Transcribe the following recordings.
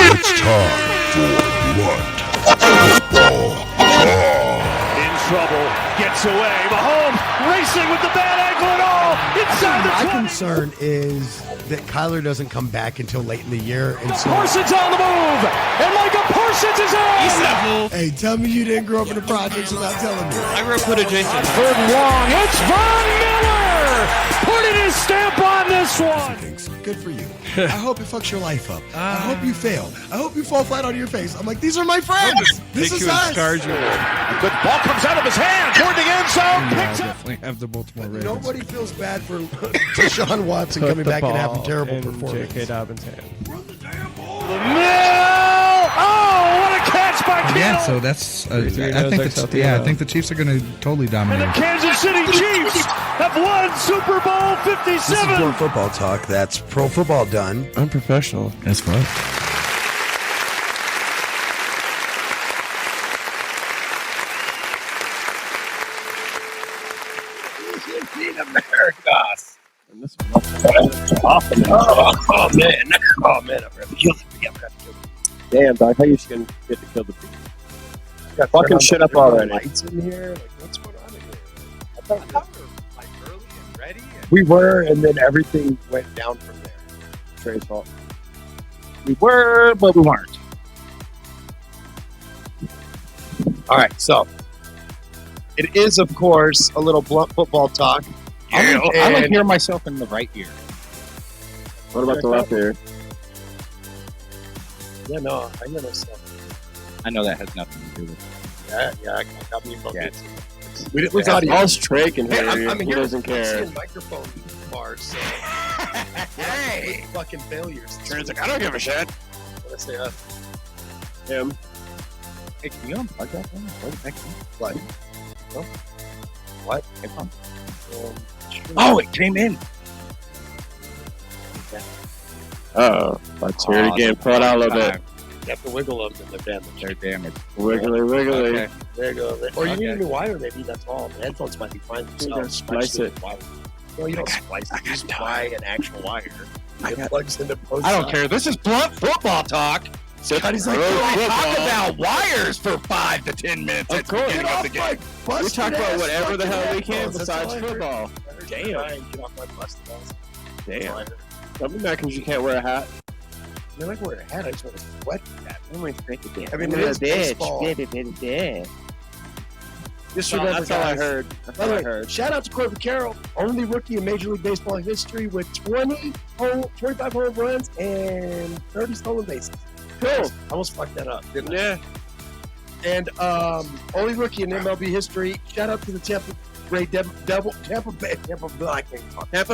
It's time for Blunt Football Talk. In trouble, gets away. Mahomes racing with the bad ankle and all inside the 20. My concern is that Kyler doesn't come back until late in the year. And so, Parsons on the move, and Micah Parsons is on. hey, tell me you didn't grow up in the projects without telling me. I grew up with adjacent. Third and long, it's Von Miller putting his stamp on this one. Thanks. Good for you. I hope it fucks your life up. I hope you fail. I hope you fall flat on your face. I'm like, these are my friends. This is us. A good ball comes out of his hand toward the end zone. Picks up. Definitely have the Baltimore Ravens. Nobody feels bad for Deshaun Watson coming back and having terrible performance. J.K. Dobbins' hand. The mill. Oh, what a catch by Kittle. Yeah, so that's. I think the Chiefs are going to totally And dominate. the Kansas City Chiefs have won Super Bowl 57. This is Pro Football Talk. That's pro football done. Unprofessional. That's fun. Oh man, I'm ready. Damn, dog, how you just gonna get to kill the people? Got fucking shit up already. Lights in here. Like, what's going on in here? I thought we were like early and ready. We were, and then everything went down from there. Trey's fault. We were, but we weren't. All right, so it is, of course, a little blunt football talk. I don't hear myself in the right ear. What about the left ear? Yeah, no, I hear myself. I know that has nothing to do with it. Yeah, I got me from Yeah. We didn't lose audio. All Trey can Hey, hear you. I'm He here. doesn't I'm care. seeing microphone bars, so hey, fucking failures. Trey's like, I don't give a shit. What I say, Him. Hey, can you unplug that thing? Plug it back in? What? No? What? Hey, come on. Sure. Oh, it came in. Uh-oh. Let's hear it again. Pull it out a little bit. You have to wiggle them and they're damaged. They're damaged. Wiggly, wiggly. Okay. There you go. Or you need a Okay. new wire, maybe. That's all. The headphones might be fine You gotta themselves. splice it. No, you don't splice it. You just buy an actual wire. It plugs into both I don't sides. care. This is blunt football talk. He's like, Talk about wires for 5 to 10 minutes. Of at the course. beginning of the game. We talk about whatever the hell we can besides football. Damn. Get off my busted ass. Damn. Don't be mad because you can't wear a hat. I like wearing a hat. I just want to sweat that. I mean, it is baseball. Just remember, That's all I guys. heard. That's By all the I way, heard. shout out to Corbin Carroll, only rookie in Major League Baseball history with 25 home runs and 30 stolen bases. Cool. I almost fucked that up, didn't I? Yeah. And only rookie in MLB history. Shout out to the Tampa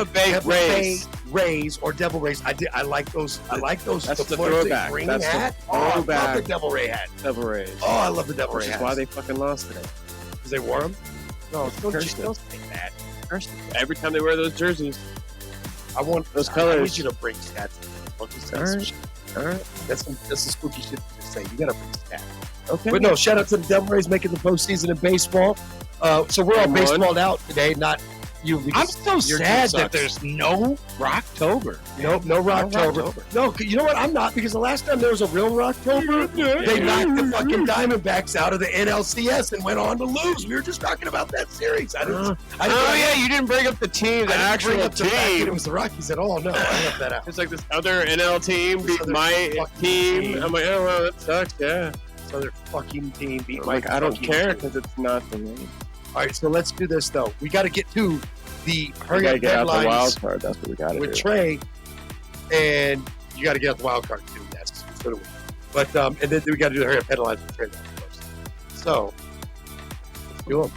Bay Rays or Devil Rays. I like those. I like those. That's the fluorescent throwback. green That's the hat. Oh, I love throwback. the Devil Ray hat. Devil Rays. Oh, I love the Devil Which Ray is hat. why they fucking lost today. Because they wore them. No, Cursed don't say that. Cursed it. Every time they wear those jerseys. I want Those I colors. need you to bring stats. Don't just say All some right. shit. All right. That's some spooky shit to just say. You gotta bring stats. Okay. But no, shout out to the Devil Rays making the postseason in baseball. So we're all Come on. baseballed out today, not you. I'm because so your team sad sucks. that there's no Rocktober. no Rocktober. No, you know what? I'm not, because the last time there was a real Rocktober, they knocked the fucking Diamondbacks out of the NLCS and went on to lose. We were just talking about that series. I didn't You didn't bring up the team, the I didn't bring actual up the fact that it team. was the Rockies at all. No, I left that out. It's like this other NL team This beat other my fucking team. team. I'm like, oh, well, that sucks, yeah. This other fucking team beat I'm my like, I don't fucking care team. because it's not the name. All right, so let's do this, though. We got to get to the We hurry gotta up get out the wild headlines card. That's what we gotta with do. Trey, and you got to get out the wild card, too. Yes, so do we. But, and then we got to do the hurry up headlines with Trey first. So, let's do them.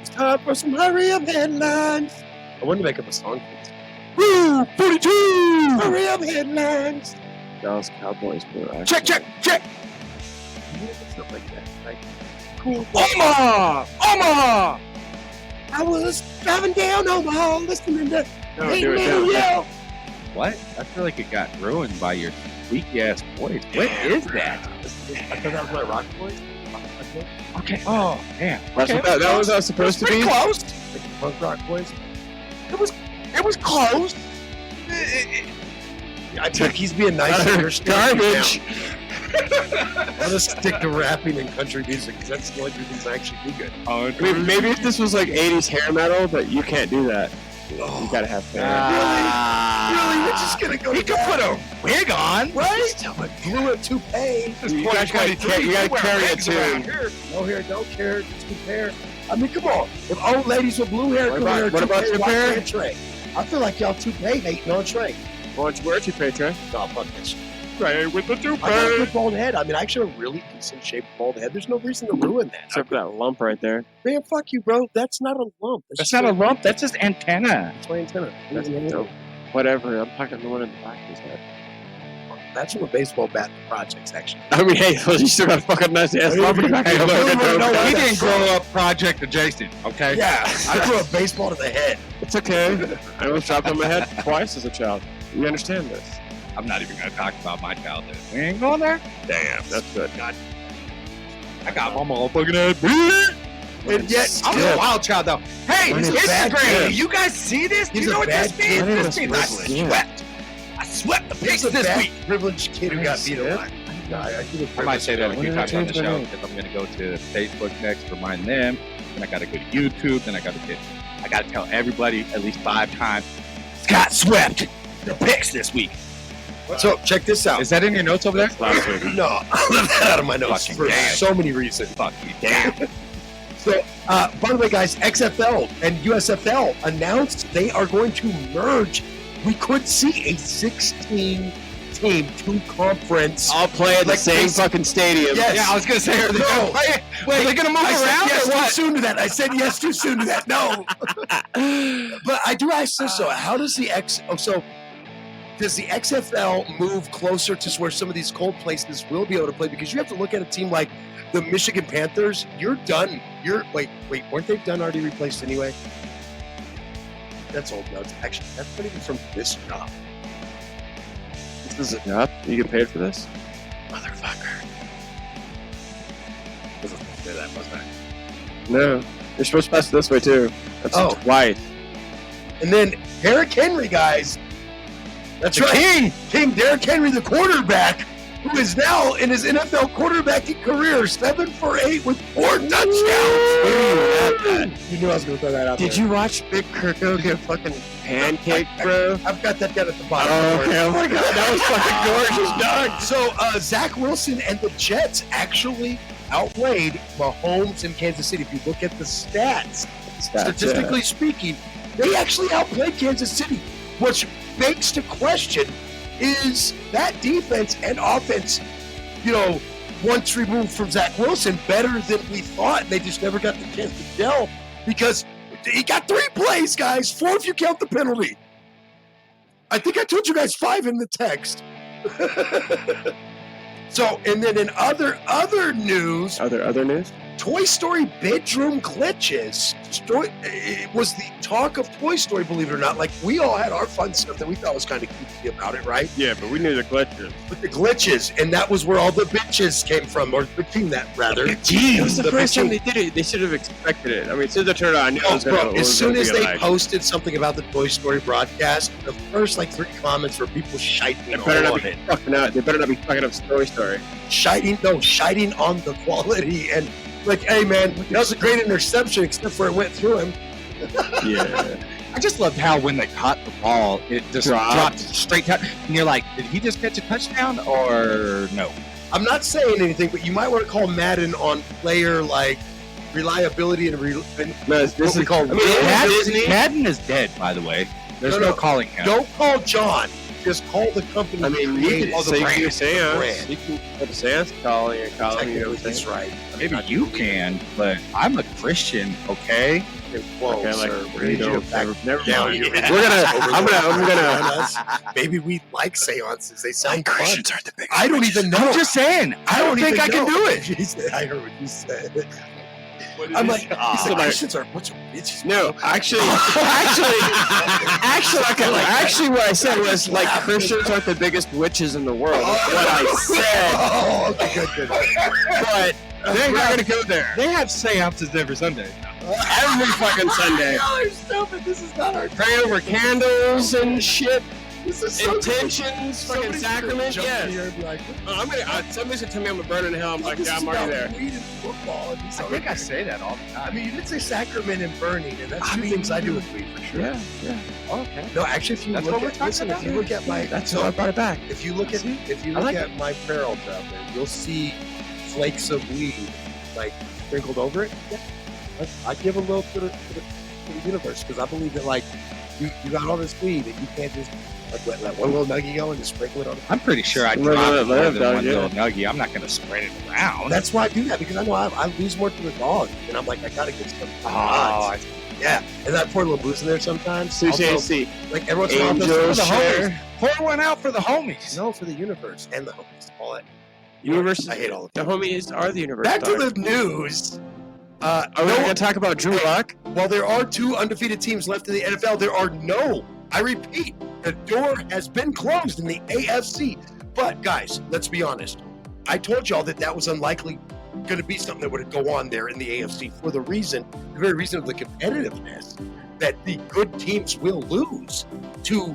It's time for some hurry up headlines. I wanted to make up a song for this. Woo! 42! Hurry up headlines! Dallas Cowboys were Check! Stuff like that, right? Cool. Omaha! I was driving down Omaha listening to No, Hey do it. Man Yell. What? I feel like it got ruined by your squeaky ass voice. What is that? I thought that was my rock voice. Okay. Oh, damn. That's what that was how it's supposed to be. Close. Like the punk rock voice. It was close. I think he's being nice. Garbage. Let us stick to rapping and country music because that's the only thing that's actually be good. I mean, maybe if this was like 80s hair metal, but you can't do that. You gotta have hair. Really? We're just gonna go. He could put a wig on. Right? Glue a toupee. You gotta carry a tune. No hair, don't care. Just keep hair. I mean, come on. If old ladies with blue hair come here, what about your hair? Trey? I feel like y'all toupee hating on Trey. Why don't you wear a toupee, Trey? No, fuck this. Trey with the toupee. I got a good bald head. I mean, I actually have a really decent shaped bald head. There's no reason to ruin that. Except for that lump right there. Man, fuck you, bro. That's not a lump. That's not a lump. That's just antenna. That's my antenna. That's dope. Whatever. I'm talking the one in the back of his head. That's from a baseball bat projects, actually. I mean, hey, you still got a fucking nice ass lump in the back of your head. He didn't grow up Project adjacent, okay? Yeah, I threw a baseball to the head. It's okay. I almost dropped on my head twice as a child. You understand this? I'm not even going to talk about my childhood. We ain't going there? Damn, that's good. I got my motherfucking head. And yet, I'm a wild child, though. Hey, He's a bad Instagram, kid. you guys see this? He's you know a what this bad means? kid. This means I swept. I swept the pigs He's a this bad week. privileged kid who got beat alive. I might say that a few times on the show because I'm going to go to Facebook next, remind them. Then I got to go to YouTube. Then I got to tell everybody at least 5 times. Scott swept the picks this week. So, check this out. Is that in your notes over there? Last week. No, I left that out of my notes Fucking for damn. so many reasons. Fuck you, damn. So, by the way, guys, XFL and USFL announced they are going to merge. We could see a 16-team, 2-conference. All play at the same fucking stadium. Yes. Yeah, I was going to say, are they going to play it? Wait, are they going to move I said around yes or too what? soon to that. I said yes too soon to that. No. But I do ask this, though. How does does the XFL move closer to where some of these cold places will be able to play? Because you have to look at a team like the Michigan Panthers. You're done. Wait, weren't they done already replaced anyway? That's old nuts. Actually, that's not even from this job. This is a job? You get paid for this? Motherfucker. Wasn't supposed to say that, was I? No. You're supposed to pass it this way, too. That's Oh. twice. And then Derrick Henry, guys. That's right. King Derrick Henry, the quarterback, who is now in his NFL quarterbacking career 7 for 8 with 4 touchdowns. You knew I was going to throw that out there. Did you watch Big Kirko get fucking pancaked, bro? I've got that down at the bottom. Oh, okay. Oh my god, that was fucking gorgeous, dog. So Zach Wilson and the Jets actually outplayed Mahomes in Kansas City. If you look at the stats, statistically speaking, they actually outplayed Kansas City, which begs to question, is that defense and offense, once removed from Zach Wilson, better than we thought? They just never got the chance to gel because he got 3 plays, guys, 4 if you count the penalty. I think I told you guys 5 in the text. So, and then in other news, Other news? Toy Story bedroom glitches. It was the talk of Toy Story, believe it or not. Like, we all had our fun stuff that we thought was kind of creepy about it, right? Yeah, but we knew the glitches. But the glitches, and that was where all the bitches came from, or bitching that, rather. It was the first time bitching. they did it. They should have expected it. I mean, since it turned out, I knew it Oh, was going bro, to as soon as they posted something about the Toy Story broadcast, the first, 3 comments were people shiting They all better not on be it. fucking out. They better not be fucking up Toy Story. Shiting on the quality. And, hey, man, that was a great interception, except for it went through him. Yeah. I just loved how when they caught the ball, it just dropped straight down. And you're like, did he just catch a touchdown or no? I'm not saying anything, but you might want to call Madden on player, reliability and No, this what we is call Madden is dead, by the way. There's no calling him. Don't call John. Just call the company. I mean, you can the say brand. you seance. Brand. You can put a seance calling and calling. You know what I'm That's saying? right. Maybe you can, but I'm a Christian, okay? Whoa, Okay, sir. we We don't- never down. mind. Yeah. I'm gonna. Maybe we like seances. They sound fun. Christians aren't the biggest. I don't even know. I'm just saying. I don't think I can do it. it. I heard what you said. I'm like, the Christians are what's bitches. No, actually, what I said was Christians aren't the biggest witches in the world. That's what I said. Oh, okay, good. But they're not gonna go there They have seances every Sunday. every fucking Sunday. Y'all are stupid. This is not our Pray over candles and shit. This is so Intentions, fucking Somebody's sacrament, gonna jump in yes. here and be like, I'm gonna. Somebody's gonna tell me I'm a burning hell. I'm like, this yeah, is I'm already about there. weed and football. And I think I say that all the I time. mean, you did say sacrament and burning, and that's two things I do with weed for sure. Yeah. Okay. No, actually, if you That's look what we're at talking listen, about? if you look at my That's why I brought it back. if you look at my prayer altar out there, you'll see flakes of weed like sprinkled over it. Yeah. I give a little to the universe because I believe that like you got all this weed and you can't just like let one little nugget go and just sprinkle it on. I'm pretty sure I Let dropped it more live, than dog, one yeah. little nugget. I'm not going to spread it around. That's why I do that because I know I lose more to the dog, and I'm like I gotta get some. Oh, Yeah, and I pour a little booze in there sometimes. CCC. Like every once in a while, Angel for the homies. share. pour one out for the homies. No, for the universe and the homies. All that. Universe. I hate all of The it. homies are the universe. Back to dog. the news. Are we no, going to talk about Drew Lock? while there are 2 undefeated teams left in the NFL, there are no. I repeat, the door has been closed in the AFC. But guys, let's be honest. I told y'all that was unlikely going to be something that would go on there in the AFC for the very reason of the competitiveness that the good teams will lose to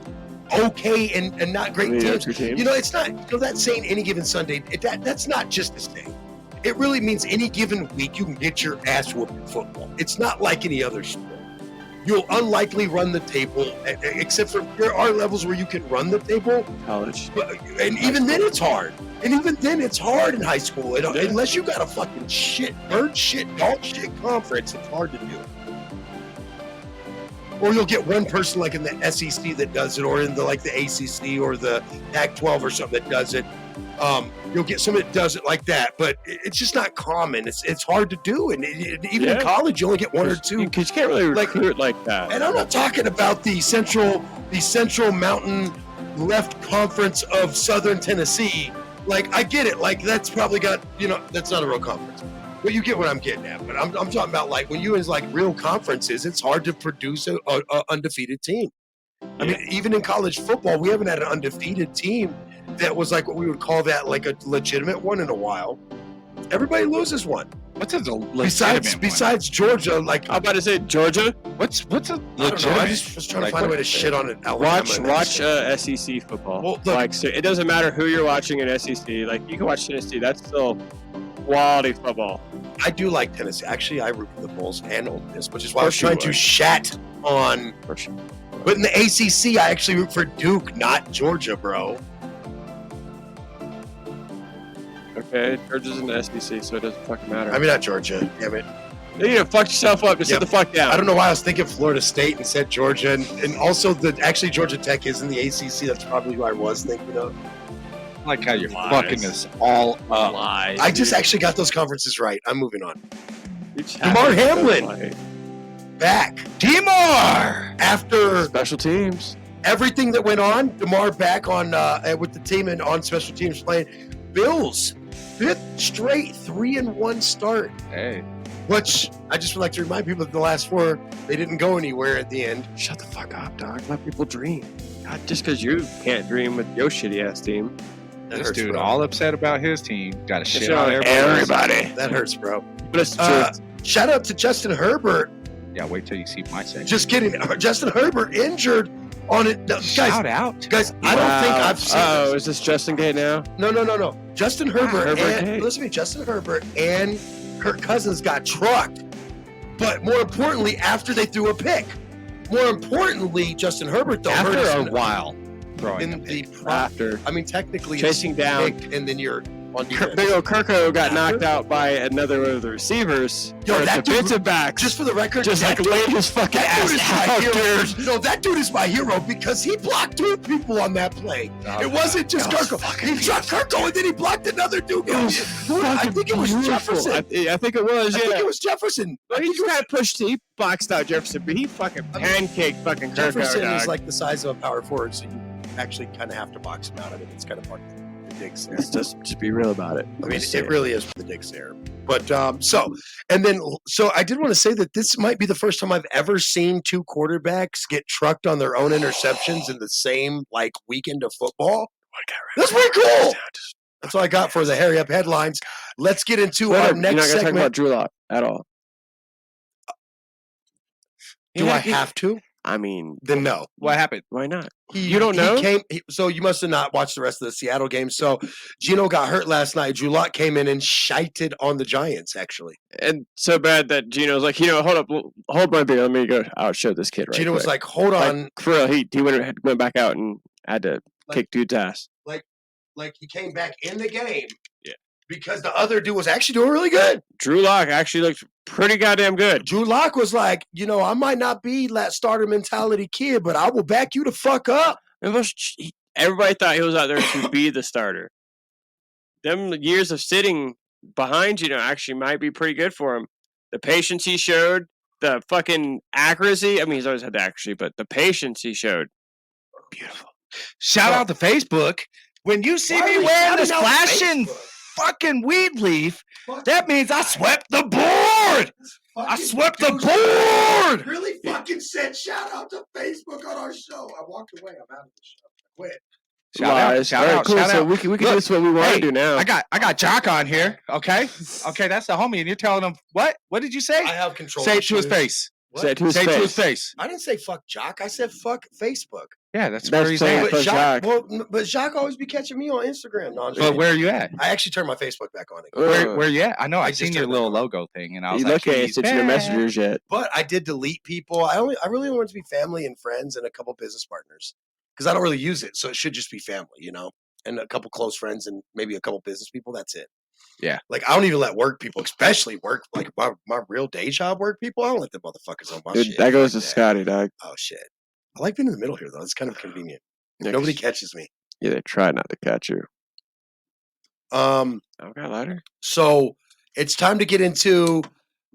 okay and not great teams. You know, it's not, that saying any given Sunday, that's not just a saying. It really means any given week you can get your ass whooped in football. It's not like any other sport. You'll unlikely run the table, except for there are levels where you can run the table. College. And even then it's hard. And even then it's hard in high school. Unless you got a fucking dog shit conference, it's hard to do. Or you'll get one person like in the SEC that does it, or in the ACC or the Pac-12 or something that does it. You'll get somebody that does it like that, but it's just not common. It's hard to do, and even in college, you only get 1 or 2. Because you can't really recruit like that. And I'm not talking about the Central Mountain Left Conference of Southern Tennessee. Like, I get it. Like, that's probably got, that's not a real conference. But you get what I'm getting at. But I'm talking about, like, when you in, real conferences, it's hard to produce a undefeated team. I mean, even in college football, we haven't had an undefeated team that was like what we would call that like a legitimate one in a while. Everybody loses one. What's a legitimate besides Georgia? Like, I'm about to say Georgia. What's a I don't know. I legitimate? just was trying to find a way to shit on it. Watch SEC football. Well, look, so it doesn't matter who you're watching in SEC. Like, you can watch Tennessee. That's still quality football. I do like Tennessee. Actually, I root for the Bulls and Ole Miss, which is why I was Of course you trying to would. shat on. For sure. But in the ACC, I actually root for Duke, not Georgia, bro. Okay, Georgia's in the SEC, so it doesn't fucking matter. I mean, not Georgia. Damn it. You need to fuck yourself up. Just Yep. sit the fuck down. I don't know why I was thinking Florida State and said Georgia, and also actually Georgia Tech is in the ACC. That's probably who I was thinking of. I like how you're Lies. fucking us all up. Lies, I just dude. actually got those conferences right. I'm moving on. You just DeMar have to Hamlin. play. Back. DeMar! After Special teams. everything that went on, DeMar back on with the team and on special teams playing. Bills, 5th straight 3-1 start. Hey, Which I just would like to remind people that the last 4, they didn't go anywhere at the end. Shut the fuck up, dog. Let people dream. God, just because you can't dream with your shitty ass team. That this hurts, dude bro. all upset about his team. Got to shit Shit on on everybody. That hurts, bro. But it's the Uh, truth. Shout out to Justin Herbert. Yeah, wait till you see my section. Just kidding. Justin Herbert injured on it. No, Shout out. guys, I don't think I've seen Oh, this. is this Justin Gate now? No. Justin Herbert, Herbert and Gate. listen to me. Justin Herbert and Kirk Cousins got trucked. But more importantly, after they threw a pick. More importantly, Justin Herbert though hurt After us a in the- while. Throwing in the the pick. After. I mean, technically, Chasing it's a down. pick, and then you're on defense. Big ol' Kirko got knocked out by another of the receivers. Yo, or that dude- defensive backs. Just for the record, Just that like laid his fucking that dude ass is my out, hero. dude. No, that dude is my hero because he blocked 2 people on that play. Oh, It wasn't just That was Kirko. fucking He dropped Kirko and then he blocked another dude. It was I think it was beautiful. Jefferson. I think it was, I yeah. think it was Jefferson. Well, he just kind of pushed. He boxed out Jefferson, but he fucking pancaked fucking Kirko. Jefferson is dog. like the size of a power forward, so you actually kind of have to box him out. I mean, it's kind of part of the digs there. Let's just be real about it. I mean, it really is the digs there. But so I did want to say that this might be the first time I've ever seen 2 quarterbacks get trucked on their own interceptions in the same weekend of football. That's pretty cool. That's all I got for the hurry up headlines. Let's get into our You're not next gonna talk segment. about Drew Lock at all. Do I have to? I mean, then no. What happened? why not? You don't know? So you must have not watched the rest of the Seattle game. So Geno got hurt last night. Drew Lock came in and shited on the Giants, actually. And so bad that Geno's like, hold up, hold my beer. Let me go outshow this kid right Geno was quick. like, hold on. Like, for real, he went back out and had to kick dude's ass. Like he came back in the game. Yeah. Because the other dude was actually doing really good. Drew Lock actually looked pretty goddamn good. Drew Lock was like, I might not be that starter mentality kid, but I will back you the fuck up. Everybody thought he was out there to be the starter. Them years of sitting behind actually might be pretty good for him. The patience he showed, the fucking accuracy. I mean, he's always had the accuracy, but the patience he showed. Beautiful. Shout out to Facebook. When you see me wearing this flashing fucking weed leaf, that means I swept the board. I swept the board. Really fucking said shout out to Facebook on our show. I walked away. I'm out of the show. I quit. Shout out. So we can do this what we want to do now. I got Jock on here. Okay, that's the homie, and you're telling him what? What did you say? I have control. Say it to his face. Say it to his face. I didn't say fuck Jock. I said fuck Facebook. Yeah, that's where he's at. But Jacques always be catching me on Instagram. No, but where are you at? I actually turned my Facebook back on again. Where you at? I know. I seen your little logo thing, and I was you like, ain't sent you the messengers yet. But I did delete people. I really want it to be family and friends and a couple business partners because I don't really use it, so it should just be family, and a couple close friends and maybe a couple business people. That's it. Yeah. Like I don't even let work people, especially work like my real day job work people. I don't let them motherfuckers on my shit. That goes to Scotty, dog. Oh shit. I like being in the middle here though. It's kind of convenient. Nobody catches me. Yeah, they try not to catch you. Okay, louder. So it's time to get into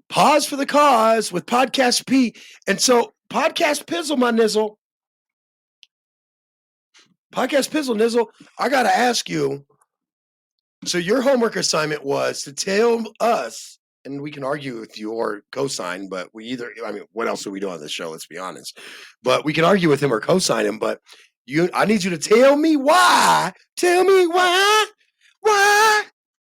Pause for the Cause with Podcast P. And so Podcast Pizzle, my nizzle. Podcast Pizzle, nizzle. I gotta ask you. So your homework assignment was to tell us, and we can argue with you or co-sign, but what else do we do on this show? Let's be honest. But we can argue with him or co-sign him, but I need you to tell me why. Tell me why. Why?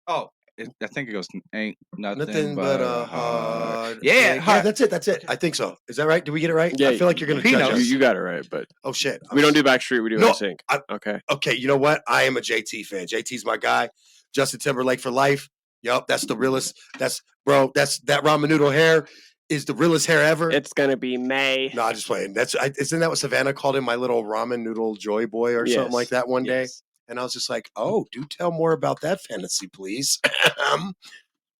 Oh, I think it goes ain't nothing but a hard. Yeah, that's it. I think so. Is that right? Did we get it right? Yeah, I feel like you're going to judge us. You got it right, but oh shit, we don't do Backstreet. We do NSYNC. Okay. Okay. You know what? I am a JT fan. JT's my guy. Justin Timberlake for life. Yup, that's the realest. That's that ramen noodle hair is the realest hair ever. It's gonna be May. No, I'm just playing. Isn't that what Savannah called him? My little ramen noodle joy boy or something like that one day. And I was just like, oh, do tell more about that fantasy, please.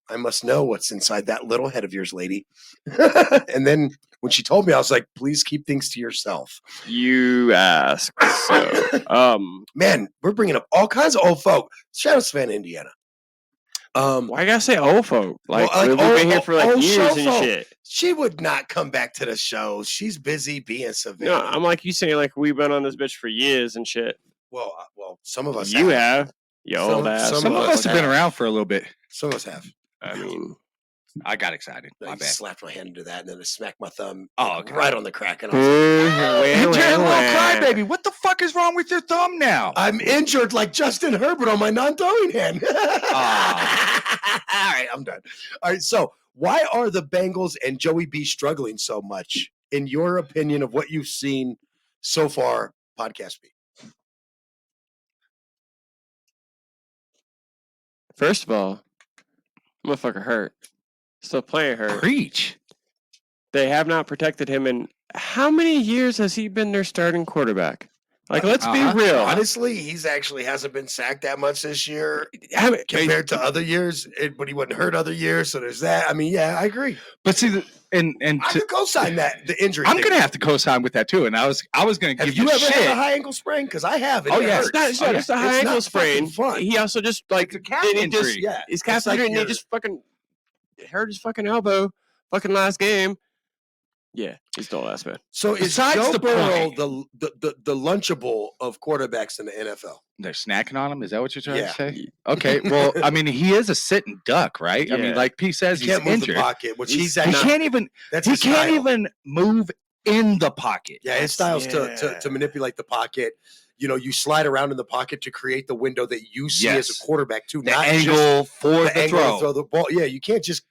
I must know what's inside that little head of yours, lady. And then when she told me, I was like, please keep things to yourself. You ask. So, man, we're bringing up all kinds of old folk. Shout out to Savannah, Indiana. Why you gotta say old folk? We've been here for years and shit. She would not come back to the show. She's busy being Savannah. No, I'm like you saying we've been on this bitch for years and shit. Well, some of us have. You old ass. Some of us have been around for a little bit. Some of us have. I mean, I got excited. I slapped my hand into that and then I smacked my thumb right on the crack. And I was like, little crybaby. What the fuck is wrong with your thumb now? I'm injured like Justin Herbert on my non-throwing hand. All right, I'm done. All right, so why are the Bengals and Joey B struggling so much, in your opinion, of what you've seen so far, Podcast B? First of all, motherfucker hurt. Still playing hurt. Preach. They have not protected him in how many years has he been their starting quarterback? Let's be real. Honestly, he's actually hasn't been sacked that much this year compared to other years, but he wasn't hurt other years, so there's that. I mean, yeah, I agree. But see, I could co-sign that, the injury. I'm going to have to co-sign with that too, and I was going to give you shit. Have you ever had a high ankle sprain? Because I have. Oh yeah, it's a high ankle sprain. He also just it's a calf injury. His calf injury, and he just fucking hurt his fucking elbow. Fucking last game. Yeah, he's the last man. So besides Joe the Burrow the lunchable of quarterbacks in the NFL? They're snacking on him. Is that what you're trying to say? Okay. Well, I mean, he is a sitting duck, right? Yeah. I mean, like P says, he can't he's move injured. the pocket, which he can't even. He can't even move in the pocket. Yeah, his style's to manipulate the pocket. You slide around in the pocket to create the window that you see as a quarterback too. The angle for the throw. Throw the ball. Yeah, you can't just.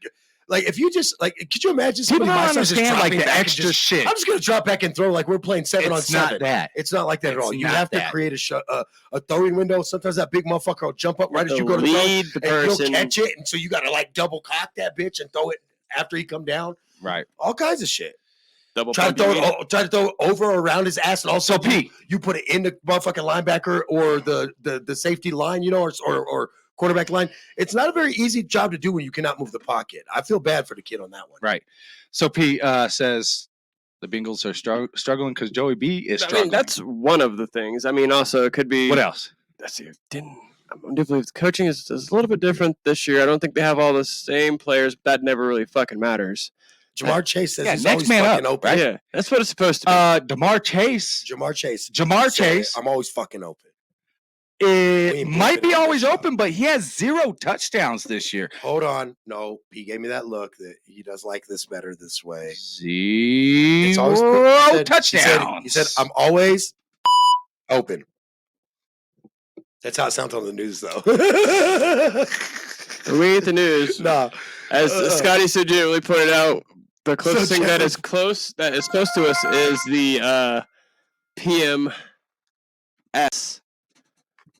Like if you just like, could you imagine People somebody don't my size just understand like dropping the back and extra just, shit. I'm just gonna drop back and throw like we're playing 7 on It's 7. not that. It's not like that at It's all. You not have to that. create a throwing window. Sometimes that big motherfucker will jump up right as you go to throw, lead the and you'll person. catch it, and so you got to like double cock that bitch and throw it after he come down. Right. All kinds of shit. Double Try to throw it over or around his ass, and also you put it in the motherfucking linebacker or the safety line, or quarterback line. It's not a very easy job to do when you cannot move the pocket. I feel bad for the kid on that one. Right. So Pete says the Bengals are struggling because Joey B is struggling. I mean, that's one of the things. I mean, also it could be. What else? Let's see. I do believe the coaching is a little bit different this year. I don't think they have all the same players, but that never really fucking matters. Jamar Chase says he's next always man fucking up, open. Right? Yeah, that's what it's supposed to be. Jamar Chase. Jamar Chase. I'm always fucking open. It might be always open, but he has 0 touchdowns this year. Hold on. No, he gave me that look that he does like this better this way. 0 touchdowns. He said, I'm always open. That's how it sounds on the news, though. We ain't the news. No. As Scotty so gently pointed out, the closest thing that is close to us is the PMS.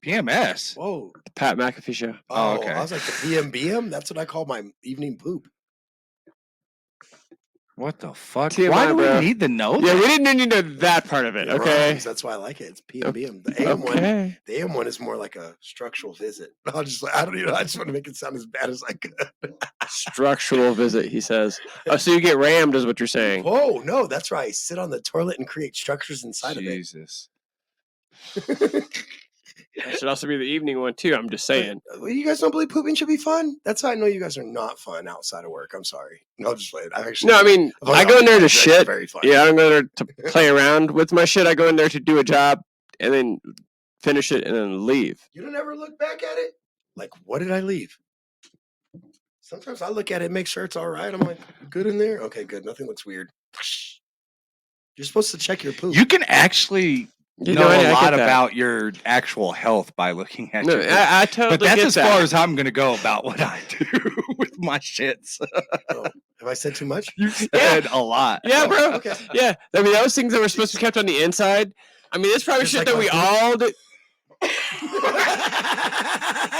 PMS. Whoa. The Pat McAfee show. Oh, okay. I was like, the PMBM? That's what I call my evening poop. What the fuck? TMI, Why do bro. we need to know Yeah, that? we didn't need to know that part of it, It okay? rhymes. That's why I like it. It's PMBM. The AM one is more like a structural visit. I just want to make it sound as bad as I could. Structural visit, he says. Oh, so you get rammed is what you're saying. Oh, no, that's right. Sit on the toilet and create structures inside Jesus. of it. That should also be the evening one, too. I'm just saying. You guys don't believe pooping should be fun? That's how I know you guys are not fun outside of work. I'm sorry. No, just wait. I mean, I go in there to shit. Very fun. Yeah, I don't go there to play around with my shit. I go in there to do a job and then finish it and then leave. You don't ever look back at it? Like, what did I leave? Sometimes I look at it, make sure it's all right. I'm like, good in there? Okay, good. Nothing looks weird. You're supposed to check your poop. You can actually know a lot about your actual health by looking at your poop. I totally But that's get as that. far as I'm going to go about what I do with my shits. Oh, have I said too much? You said a lot. Yeah, bro. Okay. Yeah. I mean, those things that were supposed to be kept on the inside. I mean, it's probably Just shit like that we my all do.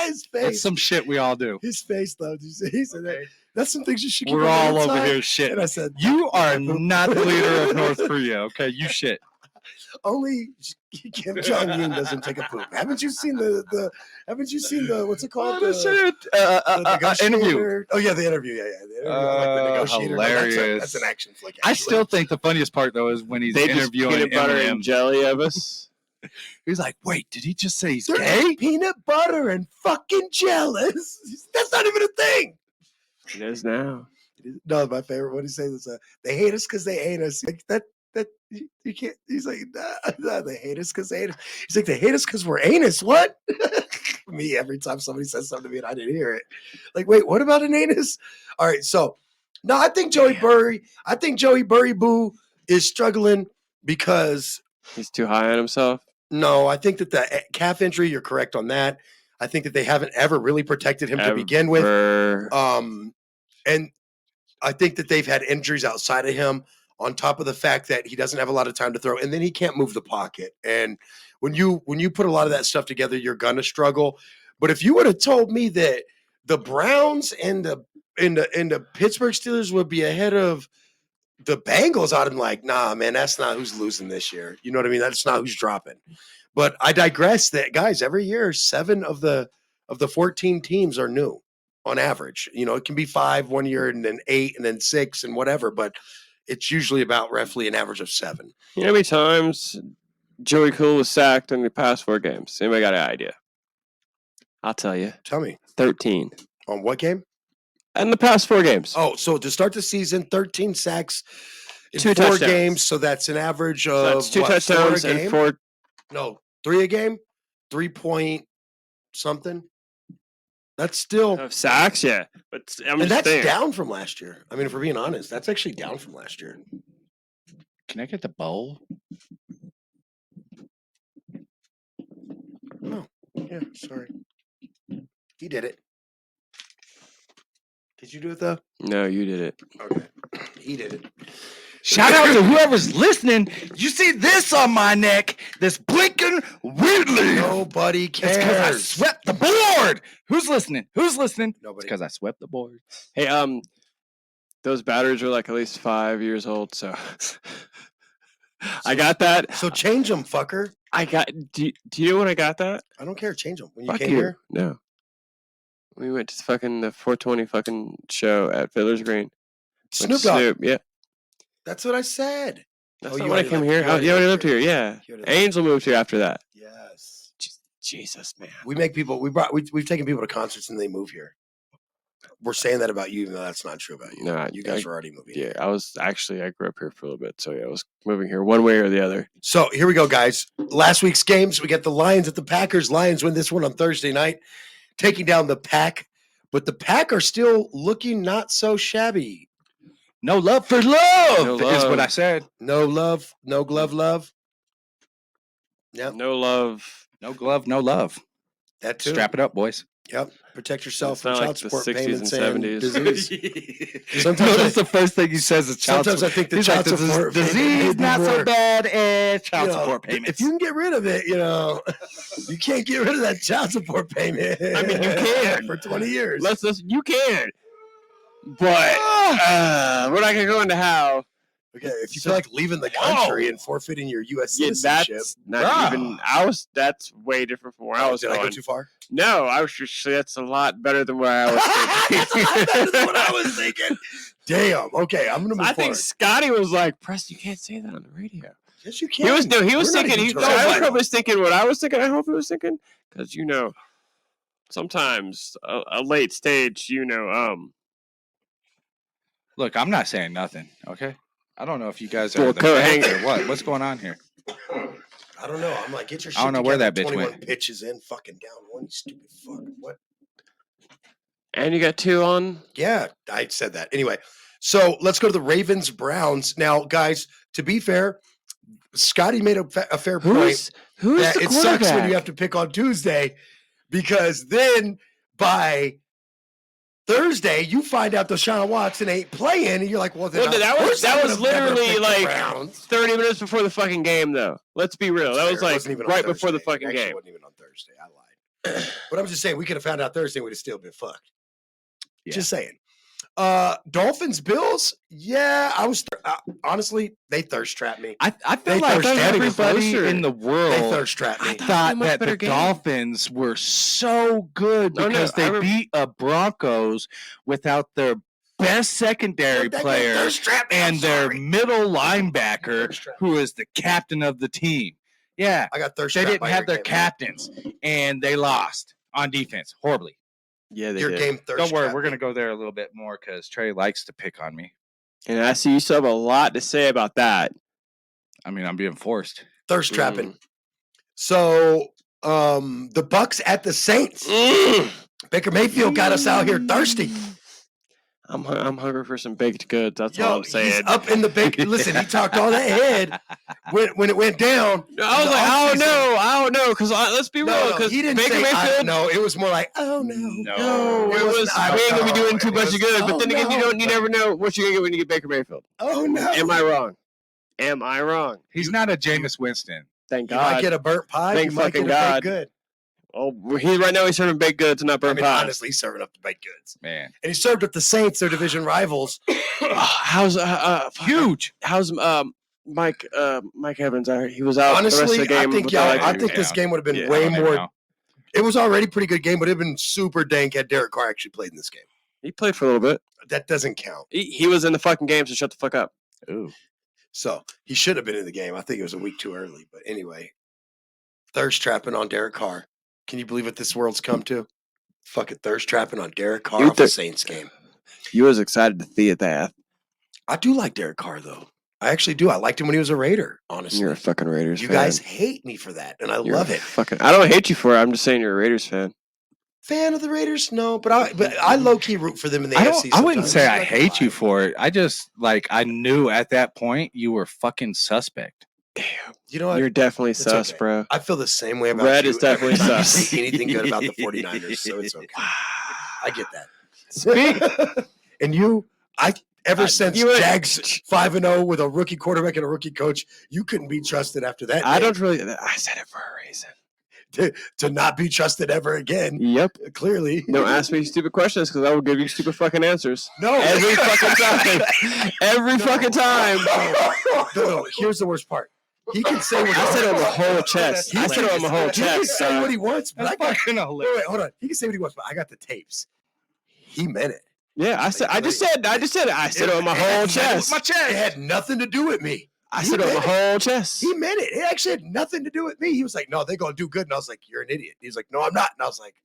His face. That's some shit we all do. His face, though. Did you see? He said that. That's some things you should keep We're on the all over inside. here shit. And I said, You are not the leader of North Korea, okay? You shit. only Kim Jong Un doesn't take a poop. Haven't you seen the Haven't you seen the what's it called? The Interview. negotiator? Oh yeah, the interview. Yeah. The interview, like the negotiator. No, Hilarious. that's an action flick. I actually. still think the funniest part, though, is when he's They just interviewing peanut butter Eminem. and jelly of us. He's like, wait, did he just say he's They're gay? peanut butter and fucking jealous. That's not even a thing. It is now. No, my favorite. What he say was, "They hate us because they ain't us." Like that you can't. He's like, nah, they hate us because they hate us. He's like, they hate us because we're anus. What? Me every time somebody says something to me and I didn't hear it. Like, wait, what about an anus? All right, so no, I think Joey Burry Boo is struggling because He's too high on himself. no, I think that the calf injury. You're correct on that. I think that they haven't ever really protected him to begin with. And I think that they've had injuries outside of him on top of the fact that he doesn't have a lot of time to throw and then he can't move the pocket. And when you put a lot of that stuff together, you're going to struggle. But if you would have told me that the Browns and the Pittsburgh Steelers would be ahead of the Bengals, I'd have been like, nah, man, that's not who's losing this year. You know what I mean? That's not who's dropping. But I digress that, guys, every year, 7 of the 14 teams are new. On average, it can be 5 one year and then 8 and then 6 and whatever, but it's usually about roughly an average of 7. You know how many times Joey Cool was sacked in the past 4 games? Anybody got an idea? I'll tell you. Tell me. 13. On what game? In the past 4 games. Oh, so to start the season, 13 sacks in 2 4 touchdowns. games, so that's an average of So that's 2 what, touchdowns 4 a game? and 4. No, 3 a game? 3 point something? That's still Of sacks, yeah. But I'm and just that's saying. down from last year. I mean, if we're being honest, that's actually down from last year. Can I get the bowl? No. Yeah, sorry. He did it. Did you do it though? No, you did it. Okay. He did it. Shout out to whoever's listening. You see this on my neck? This blinking weirdly. Nobody It's cares. because I swept the board. Who's listening? Who's listening? Nobody. Because I swept the board. Hey, those batteries are like at least 5 years old, so I got that. So change them, fucker. I got. Do you know when I got that? I don't care. Change them. When you Fuck came you. here, No. We went to the 420 fucking show at Fiddler's Green. Went to Snoop Dogg. Snoop, yeah. That's what I said. That's Oh, not you when I already came lived- here. you already You already lived lived here, yeah. You already lived Angel moved here after that. Yes. Jesus, man. We make people. We've taken people to concerts and they move here. We're saying that about you, even though that's not true about you. No, You guys were already moving. Yeah, here. I grew up here for a little bit, so yeah, I was moving here one way or the other. So here we go, guys. Last week's games, we got the Lions at the Packers. Lions win this one on Thursday night, taking down the Pack. But the Pack are still looking not so shabby. No love for love, No is what love. I said. No love, no glove love. Yep, No love. No glove, no love. that too. Strap it up, boys. Yep, protect yourself It's from not child like the support 60s and payments and 70s. disease. Sometimes Notice the first thing he says is child sometimes I support. think the He's child like, support payment may disease be not so more- bad as child You know, support payments. If you can get rid of it, you can't get rid of that child support payment. I mean, you can. for 20 years. You can. But we're not gonna go into how. Okay, if you feel like leaving the country and forfeiting your U.S. Yeah, citizenship, that's not even. That's way different from where I was did I go going. too far? No, I was just. That's a lot better than where I was thinking. That's what I was thinking. Damn. Okay, I'm gonna move I think forward. Scotty was like, "Press, you can't say that on the radio." Yes, you can. He was We're not thinking. even I terrestrial. hope he was thinking what I was thinking. I hope he was thinking because sometimes a late stage, Look, I'm not saying nothing, okay? I don't know if you guys Well, are the go fans hang- or what. What's going on here? I don't know. I'm like, get your shit I don't know where together. that bitch 21 went. pitches in, fucking down one, you stupid fuck. What? and you got 2 on. Yeah, I said that. Anyway, so let's go to the Ravens Browns. Now, guys, to be fair, Scotty made a fair point. Who's That the it sucks when quarterback? you have to pick on Tuesday because then by Thursday you find out Deshaun Watson ain't playing and you're like, well, then Well, that of was course I was would've never literally picked the like Browns. 30 minutes before the fucking game, though. Let's be real. That Fair. was It like wasn't even on right before the Thursday. fucking It actually game. wasn't even on Thursday. I lied. But I'm just saying we could have found out Thursday and we'd have still been fucked. Yeah. Just saying. Dolphins Bills, yeah, I was honestly they thirst trapped me. I They feel like thirst trap me. everybody Closer. in the They world thirst trapped me. thought much that better the game. Dolphins were so good No, no, because I they remember- beat a Broncos without their best secondary That guy player thirst trapped me. I'm and their sorry. middle linebacker, Thirst trapped. who is the captain of the team. Yeah, I got thirst they trapped didn't by have your their game. captains, and they lost on defense horribly. Yeah, they Your did. game thirst Don't worry, trapped we're me. gonna go there a little bit more because Trey likes to pick on me. And I see you still have a lot to say about that. I mean, I'm being forced. Thirst trapping. So the Bucks at the Saints. Baker Mayfield got us out here thirsty. I'm hungry for some baked goods. That's all I'm He's saying. up in the bacon. Listen, he talked all that head when it went down. I was the like, I offseason. don't know, because let's be real, No, because he didn't Baker say Mayfield. no. It was more like, oh no. No, it It was. wasn't, I We ain't gonna be don't doing know. too It much was, of good. oh, But then again, no. you never know what you're gonna get when you get Baker Mayfield. Oh no. Am I wrong? Am I wrong? He's not a Jameis Winston. Thank You might God. get a burnt pie. Thank You might get fucking a baked God. good. Oh, right now he's serving baked goods and not I burnt mean, pies. honestly, he's serving up the baked goods, Man. and he served up the Saints, their division rivals. How's Huge. How's Mike Evans? He was out the rest Honestly, of the game. I think with y'all. the I leg think injury. this game would have been Yeah, way Okay, more. now. It was already a pretty good game, but it'd been super dank had Derek Carr actually played in this game. He played for a little bit. That doesn't count. He was in the fucking game, so shut the fuck up. Ooh. So he should have been in the game. I think it was a week too early. But anyway, thirst trapping on Derek Carr. Can you believe what this world's come to? Fucking thirst trapping on Derek Carr You off the Saints game. You was excited to see that. I do like Derek Carr though. I actually do. I liked him when he was a Raider. Honestly, You're a fucking Raiders you fan. guys hate me for that, and I You're love a it. Fucking, I don't hate you for it. I'm just saying you're a Raiders fan. Fan of the Raiders? No, but I low key root for them in the AFC. I wouldn't sometimes. say I'm I not gonna hate you lie. for it. I just I knew at that point you were fucking suspect. Damn, You know what? you're definitely It's sus, okay. bro. I feel the same way about Red you is definitely every time you sus. say anything good about the 49ers, so it's okay. I get that. Speak. And ever since Jags 5-0 with a rookie quarterback and a rookie coach, you couldn't be trusted after that. I said it for a reason. To not be trusted ever again. Yep. Clearly. Don't ask me stupid questions because I will give you stupid fucking answers. No. Every fucking time. Every fucking time. No. Here's the worst part. He can say what I said it on the whole chest. I said it on the whole He can chest. say what he wants, but That's fucking hilarious. wait, hold on. He can say what he wants, but I got the tapes. He meant it. Yeah, I just said it on my whole chest. My chest. It had nothing to do with me. I said it on the whole chest. He meant it. It actually had nothing to do with me. He was like, no, they're going to do good. And I was like, you're an idiot. He was like, no, I'm not. And I was like,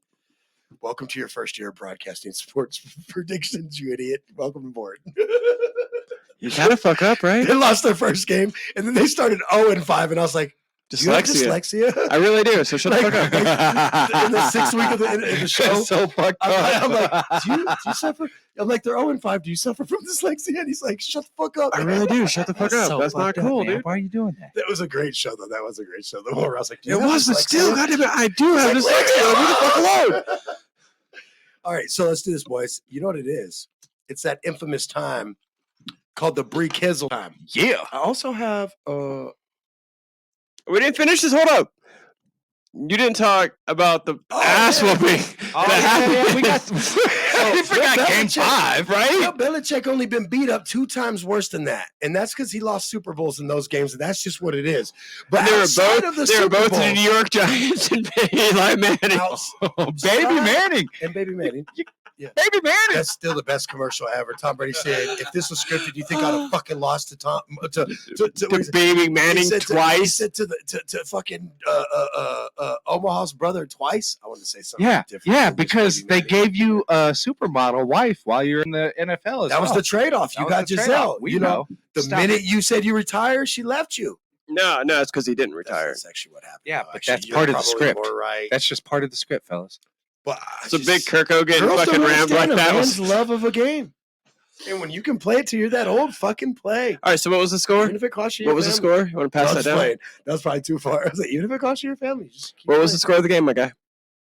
welcome to your first year of broadcasting sports predictions, you idiot. Welcome aboard. You gotta fuck up, right? They lost their first game, and then they started 0-5, and I was like, dyslexia? I really do, so shut the fuck up. In the 6th week of the show, So fucked up. I'm like, do you suffer? I'm like, they're 0-5. Do you suffer from dyslexia? And he's like, shut the fuck up. I really do. Shut the fuck up. so That's not fucked up, cool, man. dude. Why are you doing that? That was a great show, though. That was a great show. The more I was like, do you It have was, but dyslexia? still, goddamn it, I do have dyslexia. Leave the fuck alone. All right, so let's do this, boys. You know what it is? It's that infamous time called the Brie Kizzle time. Yeah. I also have We didn't finish this. Hold up. You didn't talk about the ass whooping. We got. You forgot game 5, right? Bill Belichick only been beat up 2 times worse than that, and that's because he lost Super Bowls in those games, and that's just what it is. But They were outside both. of the They were Super both Bowl, the New York Giants and Eli Manning. Baby Manning. and Baby Manning. Baby Manning. That's still the best commercial ever. Tom Brady said, "If this was scripted, you think I'd have fucking lost to Tom to what To is it? Baby Manning He said He twice. said to fucking Omaha's brother twice. I want to say something Yeah, different. yeah, It was because Baby they Manning. gave you a supermodel wife while you're in the NFL. That was the trade-off. That You was got the Giselle. trade-off. We You know, know. the Stop minute it. you said you retire, she left you. No, it's because he didn't retire. That's actually what happened. Yeah, though. but Actually, that's you're part of the probably script. more right. That's just part of the script, fellas. But It's a big Kirko getting girls fucking don't rammed like understand a that. man's Was... love of a game. And when you can play it till you're that old, fucking play. All right, so what was the score? Even if it costs you What your was the family. score? You want to pass No, that it's down? fine. That was probably too far. I was like, even if it costs you your family, just keep What was the playing. score of the game, my guy?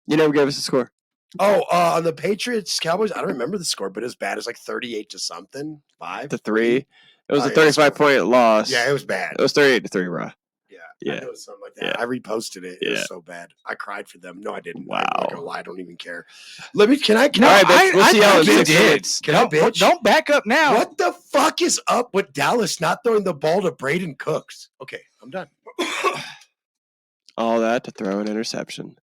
You never gave us a score. Oh, on the Patriots Cowboys, I don't remember the score, but it was bad. It was like 38 to something, 5 To 3. It was a yeah, it's 35-point loss. Yeah, it was bad. It was 38-3, Raw. Yeah, Yeah. I know something like that. Yeah. I reposted it. It Yeah. was so bad. I cried for them. No, I didn't. Wow. I'm not gonna lie. I don't even care. Can I? All right, bitch, we'll see y'all in you 6 did. minutes. Can I bitch? Don't back up now. What the fuck is up with Dallas not throwing the ball to Braden Cooks? Okay, I'm done. All that to throw an interception.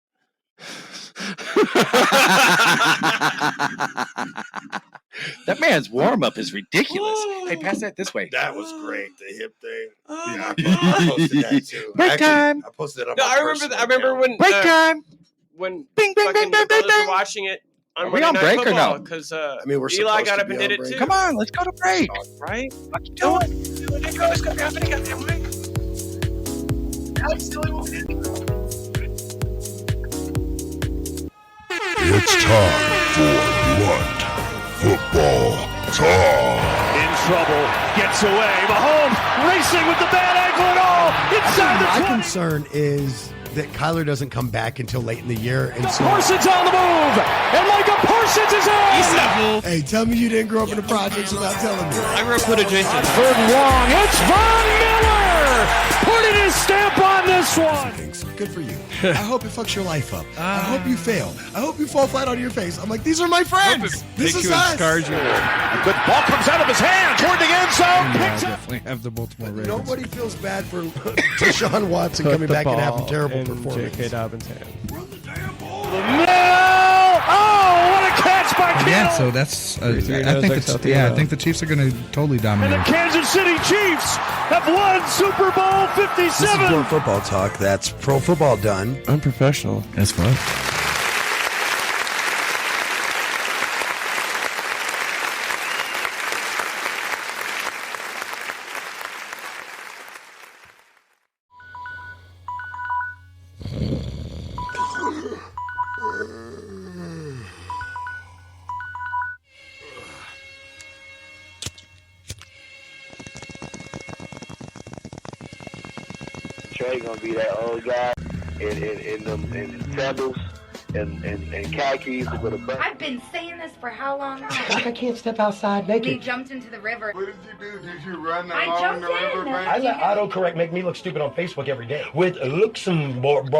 That man's warm up is ridiculous. Hey, pass that this way. That was great. The hip thing. Yeah, I posted that too. Break time. I posted it on No, my I remember. personal I remember account. when Break time. when Bing, bing, fucking bing, bing, bing, brothers were bing. watching it on Are we Monday on Night break or Football no? because I mean, we're Eli supposed got to up be and did on it break. too. Come on, let's go to break. Right? What you doing? It's gonna be happening goddamn way. It's time for Blunt Football Talk. In trouble, gets away. Mahomes racing with the bad ankle and all. Inside the My 20. concern is that Kyler doesn't come back until late in the year, and so Parsons on the move. And Micah Parsons is in. hey, tell me you didn't grow up in the projects without telling me. I grew up with adjacent. Third and long. It's Von Miller. Putting his stamp on this one. Things. Good for you. I hope it fucks your life up. I hope you fail. I hope you fall flat on your face. I'm like, these are my friends. This is us. Good ball comes out of his hand toward the end zone. Picked up. Definitely have the Baltimore Ravens. Nobody feels bad for Deshaun Watson coming back and having terrible performance. J.K. Dobbins' hand. Oh, what a catch by Kittle. Yeah, so that's. I think the Chiefs are going to totally And dominate. the Kansas City Chiefs have won Super Bowl This is 57. Pro Football Talk. That's pro football done. Unprofessional. That's fun. Trey gonna be that old guy in them sandals and khakis with a button. I've been saying this for how long now? I can't step outside naked. We jumped into the river. What did you do? Did you run I along jumped the river in. bank? I let autocorrect make me look stupid on Facebook every day. With Luxembourg.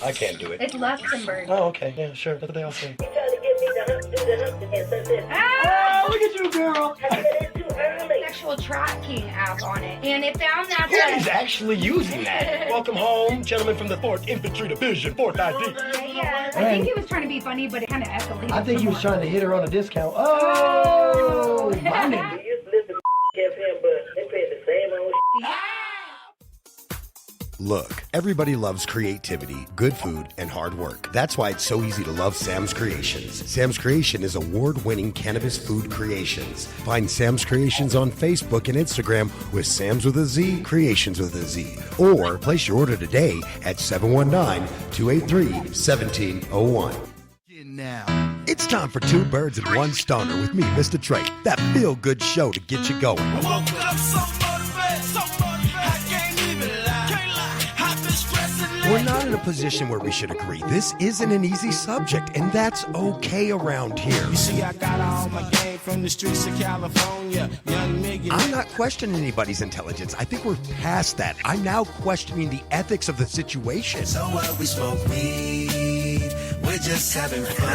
I can't do it. It's Luxembourg. Oh, okay. Yeah, sure. That's what they all say. You trying to get me to do the hump and something. Ah! Look at you, girl. I said it's too early. Sexual tracking app on it. And it found that He's actually using that. Welcome home, gentlemen from the 4th Infantry Division, 4th ID. Yeah, I think he was trying to be funny, but it kind of escalated. I think he was trying to hit her on a discount. Oh! We used to listen to FM, but they played the same old Look, everybody loves creativity, good food, and hard work. That's why it's so easy to love Sam's Creations. Sam's Creation is award-winning cannabis food creations. Find Sam's Creations on Facebook and Instagram with Sam's with a Z, Creations with a Z. Or place your order today at 719-283-1701. Now, it's time for Two Birds and One Stoner with me, Mr. Trey. That feel-good show to get you going. I woke up so motivated, I can't even lie. I've been stressing. We're not in a position where we should agree. This isn't an easy subject, and that's okay around here. You see, I got all my game from the streets of California. Young nigga. I'm not questioning anybody's intelligence. I think we're past that. I'm now questioning the ethics of the situation. So what, we smoke weed, we're just having fun.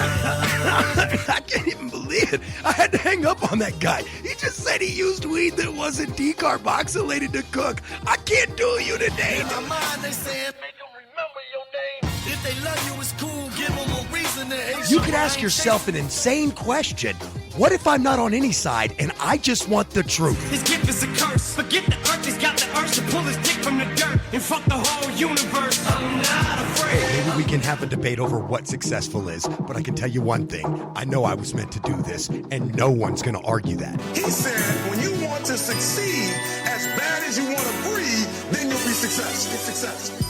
I can't even believe it. I had to hang up on that guy. He just said he used weed that wasn't decarboxylated to cook. I can't do you today. In my mind, they saying, make them remember your name. If they love you, it's cool. Give them a reason to hate You could ask yourself an insane question. What if I'm not on any side and I just want the truth? His gift is a curse. Forget the earth, he's got the urge to pull his dick from the dirt and fuck the whole universe. I'm not afraid. Hey, maybe we can have a debate over what successful is, but I can tell you one thing. I know I was meant to do this, and no one's going to argue that. He said, when you want to succeed as bad as you want to breathe, then you'll be successful.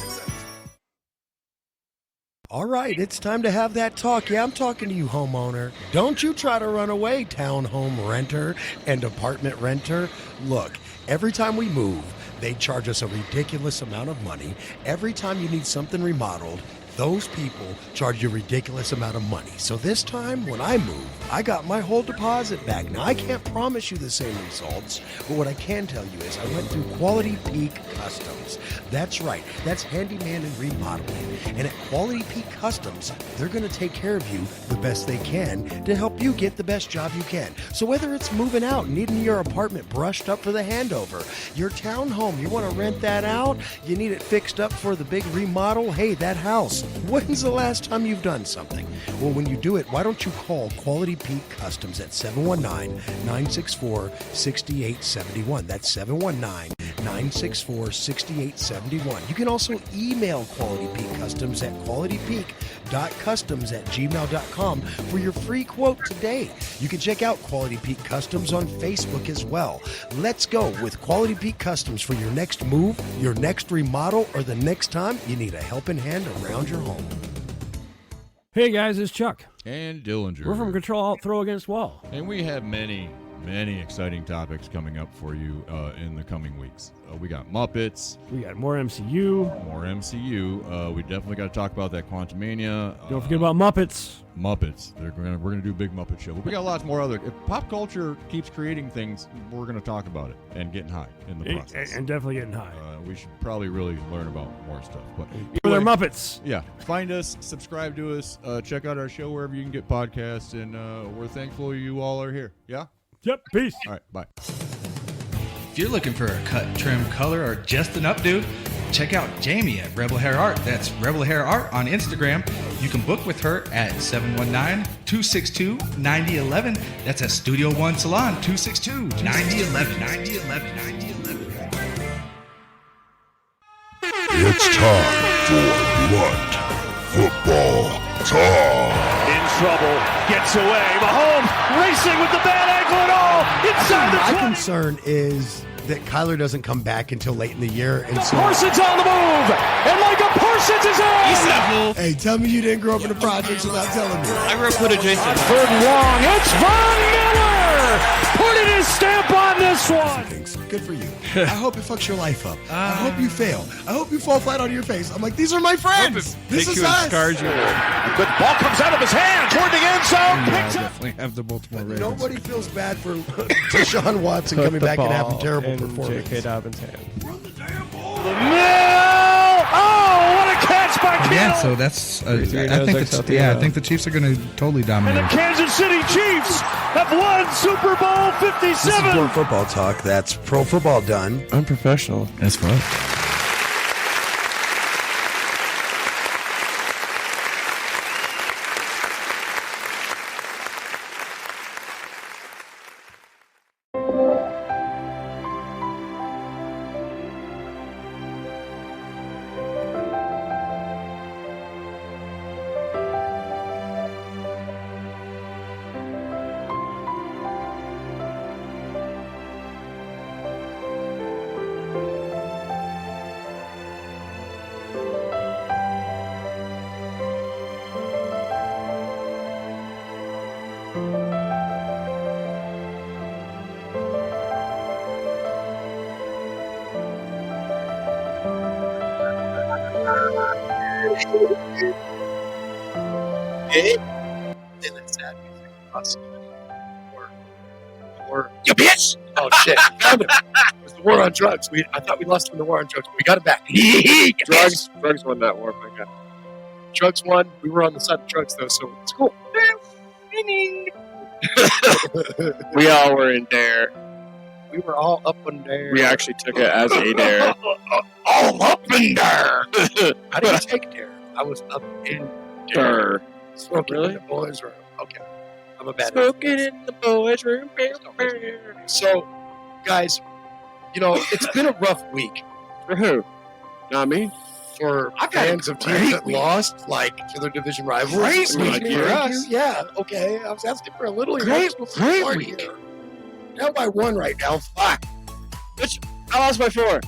All right, it's time to have that talk. Yeah, I'm talking to you, homeowner. Don't you try to run away, townhome renter and apartment renter. Look, every time we move, they charge us a ridiculous amount of money. Every time you need something remodeled, those people charge you a ridiculous amount of money. So this time, when I moved, I got my whole deposit back. Now, I can't promise you the same results, but what I can tell you is I went through Quality Peak Customs. That's right. That's handyman and remodeling. And at Quality Peak Customs, they're going to take care of you the best they can to help you get the best job you can. So whether it's moving out, needing your apartment brushed up for the handover, your townhome, you want to rent that out, you need it fixed up for the big remodel, hey, that house. When's the last time you've done something? Well, when you do it, why don't you call Quality Peak Customs at 719-964-6871. That's 719-964-6871. You can also email Quality Peak Customs at qualitypeak.customs@gmail.com for your free quote today. You can check out Quality Peak Customs on Facebook as well. Let's go with Quality Peak Customs for your next move, your next remodel, or the next time you need a helping hand around your home. Hey guys, it's Chuck. And Dillinger. We're from Control Alt Throw Against Wall. And we have many exciting topics coming up for you in the coming weeks. We got Muppets. We got more MCU. We definitely got to talk about that Quantumania. Don't forget about Muppets. We're gonna do a big Muppet show. But we got lots more other. If pop culture keeps creating things, we're gonna talk about it and getting high in the process. And definitely getting high. We should probably really learn about more stuff. But they're Muppets. Yeah, find us, subscribe to us, check out our show wherever you can get podcasts, and we're thankful you all are here. Yeah. Yep. Peace. All right. Bye. If you're looking for a cut, trim, color, or just an updo, check out Jamie at Rebel Hair Art. That's Rebel Hair Art on Instagram. You can book with her at 719-262-9011. That's at Studio One Salon, 262-9011. It's time for Blunt Football Talk. In trouble, gets away. Mahomes racing with the bad ankle and all inside the 20. My concern is that Kyler doesn't come back until late in the year. And so Parsons on the move, and Micah Parsons is in. Hey, tell me you didn't grow up in the projects without telling me. I grew up with a Jason. 3rd and long, it's Von Miller. putting his stamp on this one. Good for you. I hope it fucks your life up. I hope you fail. I hope you fall flat on your face. I'm like, these are my friends. This is us. Good ball comes out of his hand toward the end zone. Picks up. Definitely have the Baltimore Ravens. Nobody feels bad for Deshaun Watson coming back and having terrible performance. J.K. Dobbins' hand. The mill. Oh, what a catch by Kittle. Yeah, so that's. I think the Chiefs are going to totally And dominate. the Kansas City Chiefs have won Super Bowl 57. This is Pro Football Talk. That's Pro Football done. Unprofessional. That's fun. Or you bitch! Oh shit! Found him. It was the war on drugs. I thought we lost him in the war on drugs. We got it back. Drugs won that war, my God. Drugs won. We were on the side of drugs though, so it's cool. We all were in there. We were all up in there. We actually took it as a dare. all up in there. How do you take dare? I was up in there. Smoking in the boys' room. Okay. I'm a bad Smoking in the boys' room. So, guys, it's been a rough week. For who? Not me. For fans of teams that lost, like, to their division rivals. Great week Thank for you. us. Yeah, okay. I was asking for a little Great support week. here. Now by one right now. Fuck. I lost by 4.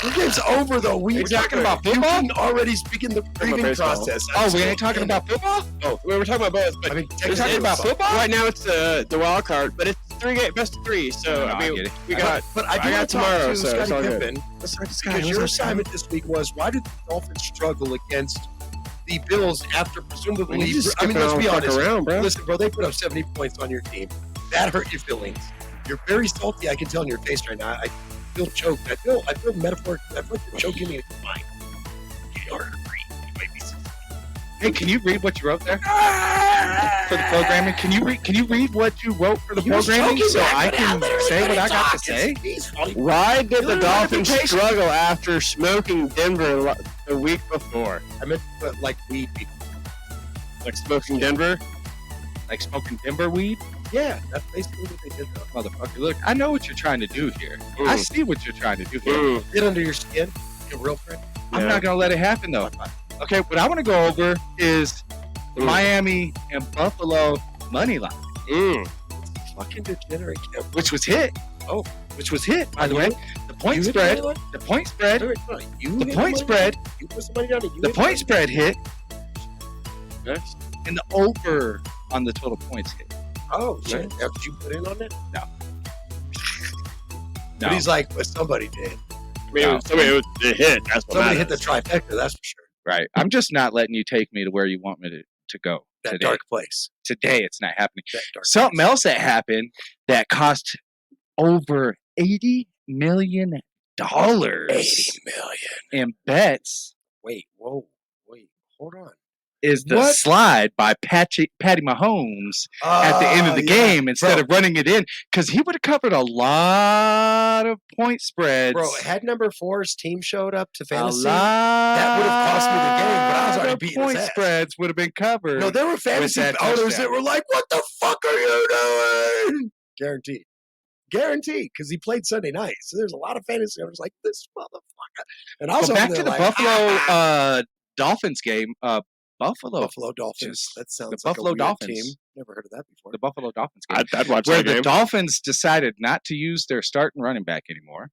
The game's over, though. We were talking about football? You can already speak in the grieving baseball. process. Oh, we ain't talking about football? Oh, we were talking about both. But I mean, We're talking about football? right now it's the wild card, but it's 3 game, best of 3. So No, I I mean, get it. we got. But I do I got want to talk tomorrow, to so it's Scotty all good. Pippen, because your assignment this week was, why did the Dolphins struggle against the Bills after presumably... Well, you just I mean, let's be skipping all the honest. fuck around, bro. Listen, bro, they put up 70 points on your team. That hurt your feelings. You're very salty. I can tell in your face right now. I feel choked. I feel metaphorically. I feel like you're choking me in your mind. You are angry. You might be... Hey, can you read what you wrote there for the programming? Can you read what you wrote for the programming so I can say what I got to say? Why did the Little Dolphins notification. struggle after smoking Denver the week before? I meant to put, like, weed. Like smoking Denver? Like smoking timber weed? Yeah, that's basically what they did, though. Motherfucker, look, I know what you're trying to do here. I see what you're trying to do here. Get under your skin. Get real friend. I'm not going to let it happen, though. Okay, what I want to go over is the Miami and Buffalo money line, Fucking degenerate. which was hit. Oh. Which was hit, by the way. The point You hit spread. the money line? The point spread. You The hit point money spread. line? You put somebody down and you The hit point money? spread hit, Yes. and the over on the total points hit. Oh, shit. Now, did you put in on that? No. But he's like, well, somebody did. I mean, somebody was a hit. That's what Somebody hit matters. the trifecta, that's for sure. Right. I'm just not letting you take me to where you want me to go. That today. dark place. Today, it's not happening. That dark Something else that happened that cost over $80 million 80 million. in bets Wait, hold on. is the What? slide by Patty Mahomes at the end of the game instead of running it in, because he would have covered a lot of point spreads. Bro, had number 4's team showed up to a fantasy, lot that would have cost me the game, but I was already of beating point his ass. spreads would have been covered. No, there were fantasy that owners touchdown. that were like, what the fuck are you doing? Guaranteed, because he played Sunday night. So there's a lot of fantasy owners like, this motherfucker. And I was But over back there to the like, Buffalo Dolphins game. Buffalo Dolphins. just- That sounds the like Buffalo a weird Dolphins. team. Never heard of that before. the Buffalo Dolphins game, I'd watch where that the game. Dolphins decided not to use their starting running back anymore.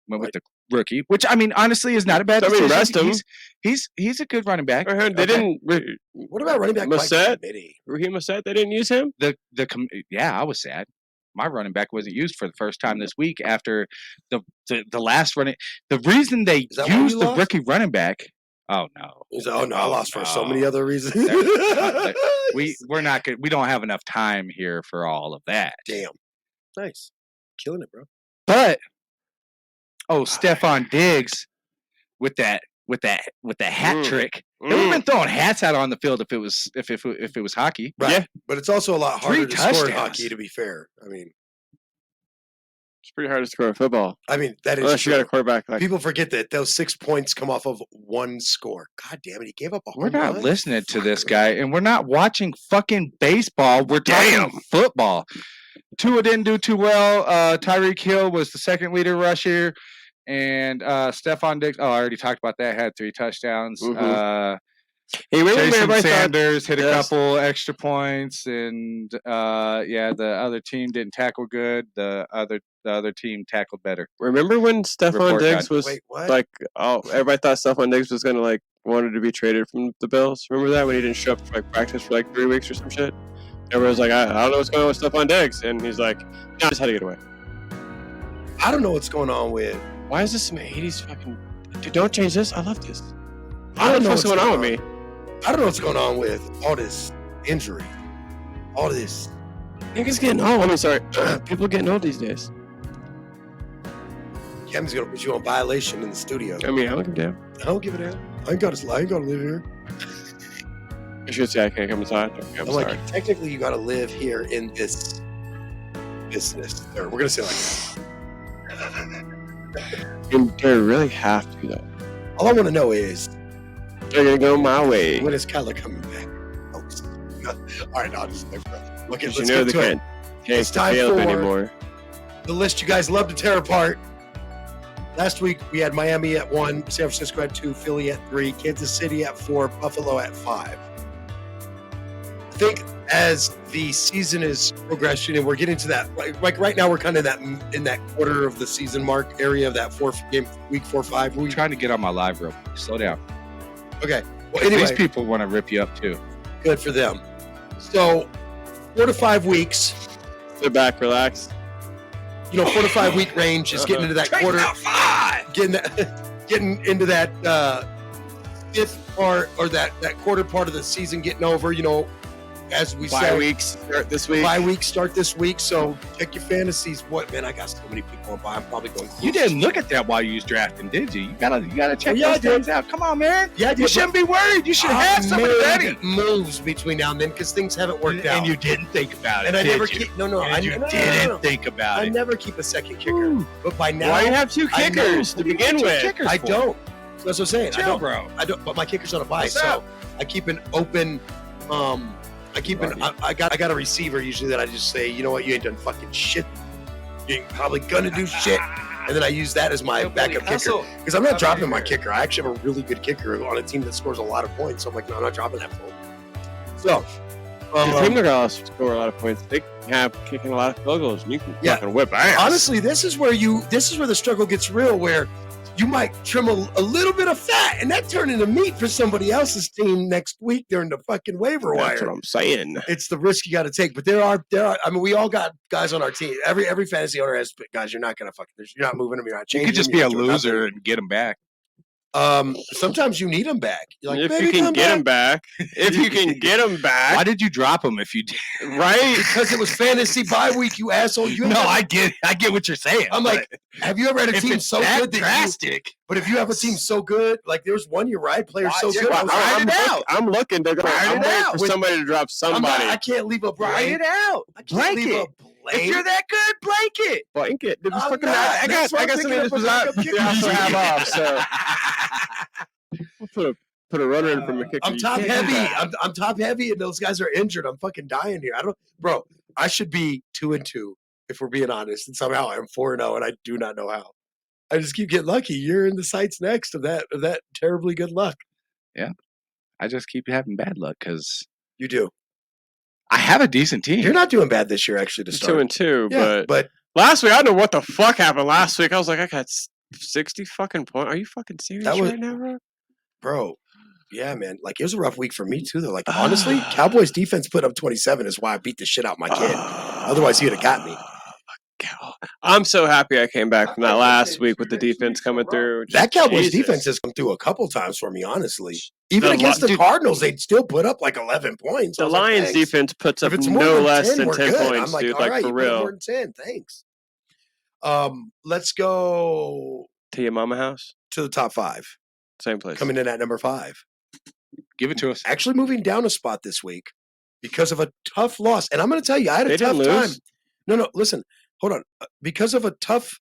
went with the rookie, which I mean, honestly, is not a bad Somebody decision. rest him. He's a good running back. They didn't. What about running back Masset? Raheem Masset? They didn't use him. I was sad. My running back wasn't used for the first time this week after the last running. The reason they used the rookie running back. Oh no! I lost for so many other reasons. We're not good. We don't have enough time here for all of that. Damn. Nice. Killing it, bro. But Stephon Diggs with that hat trick. They would have been throwing hats out on the field if it was hockey. Right. Yeah. But it's also a lot harder 3 to score in touchdowns. hockey, to be fair. I mean, it's pretty hard to score in football. I mean, that is unless you got a quarterback. People forget that those 6 points come off of one score. God damn it, he gave up a home We're not run. listening to this guy, and we're not watching fucking baseball. We're talking football. Tua didn't do too well. Tyreek Hill was the second leader rusher, and Stephon Diggs. Oh, I already talked about that. Had 3 touchdowns. Jason Sanders hit a couple extra points, and the other team didn't tackle good. The other team tackled better. Remember when Stephon Diggs was everybody thought Stephon Diggs was gonna wanted to be traded from the Bills. Remember that when he didn't show up for practice for 3 weeks or some shit? Everybody was like, I don't know what's going on with Stephon Diggs, and he's like, I just had to get away. I don't know what's going on with. Why is this some 80s fucking? Dude, don't change this. I love this. I don't know what's going on with me. I don't know what's going on with all this injury, all this. Niggas getting old. I mean, sorry, people are getting old these days. Kevin's gonna put you on violation in the studio. I mean, I don't give a damn. I don't give a damn. I ain't gotta live here. I should say I can't come inside. Okay, I'm sorry. like, technically, you gotta live here in this business. Or we're gonna say You really have to, though. All I want to know is, they're gonna go my way. when is Kyler coming back? All right, no, I'll just okay, Because let's you know get they to it. can't It's time fail for anymore. the list you guys love to tear apart. Last week we had Miami at 1, San Francisco at 2, Philly at 3, Kansas City at 4, Buffalo at 5. I think as the season is progressing and we're getting to that, like right now we're kind of in that quarter of the season mark area of that week 4-5. We're trying to get on my live real quick. Slow down. Okay. Well, anyway, these people want to rip you up too. Good for them. So 4 to 5 weeks. Sit back, relax. 4 to 5 week range is getting into that quarter. Getting into that fifth part or that quarter part of the season getting over. As we say, bye weeks start this week. Bye weeks start this week. So check your fantasies. What man? I got so many people on bye. I'm probably going. You didn't look at that while you was drafting, did you? You gotta check those things out. Come on, man. Yeah, you shouldn't be worried. You should have somebody ready. Moves between now and then because things haven't worked out. And you didn't think about it. And I never keep. No. I didn't think about it. I never keep a second kicker. But by now, why do you have 2 kickers to begin with? I don't. So that's what I'm saying. Chill, bro. I don't. But my kicker's on a bye, so I keep an open. I got a receiver usually that I just say, you know what, you ain't done fucking shit. You ain't probably gonna do shit. And then I use that as my backup kicker. Because I'm not dropping my kicker. I actually have a really good kicker on a team that scores a lot of points. So I'm like, no, I'm not dropping that fool. So the team that got score a lot of points, they have kicking a lot of field goals, and you can fucking whip ass. Honestly, this is where the struggle gets real, where you might trim a little bit of fat, and that turn into meat for somebody else's team next week during the fucking waiver wire. That's what I'm saying. It's the risk you got to take. But there are. I mean, we all got guys on our team. Every fantasy owner has guys. You're not gonna you're not moving them. You're not changing. You could just be a loser and get them back. Sometimes you need them back. You're like, if you can get them back. If you can get them back. Why did you drop them if you did? Right? Because it was fantasy bye week, you asshole. I get what you're saying. I'm like, have you ever had a team so good that drastic? But if you have a team so good, like there's one year I played so good. I'm looking to go. I'm waiting for somebody to drop somebody. I can't leave a Write it out. Blanket. If you're that good, blanket. Blanket. I got something in this position I also have off, so we'll put a runner in from a kicker. I'm top heavy. I'm top heavy, and those guys are injured. I'm fucking dying here. Bro. I should be 2-2 if we're being honest, and somehow I'm 4-0, and I do not know how. I just keep getting lucky. You're in the sights next of that terribly good luck. Yeah, I just keep having bad luck because you do. I have a decent team. You're not doing bad this year, actually. To start 2-2, yeah, but last week I don't know what the fuck happened. Last week I was like, I got 60 fucking points. Are you fucking serious That was- right now, bro? Bro, yeah, man. Like, it was a rough week for me, too, though. Like, honestly, Cowboys defense put up 27 is why I beat the shit out my kid. Otherwise, he would have got me. I'm so happy I came back from that last week with the defense coming through. That Cowboys Jesus. defense has come through a couple times for me, honestly. Even The against Li- the dude. Cardinals, they'd still put up like 11 points. I The was like, Lions thanks. defense puts up If it's more no than less 10, than we're 10 good. points, I'm like, dude. all Like, right, for you put up real. more than 10. Thanks. Let's go To your mama house? to the top 5. Same place. Coming in at number 5. Give it to us. Actually moving down a spot this week because of a tough loss. And I'm going to tell you, I had a They tough didn't time. lose? No, listen. Hold on. Because of a tough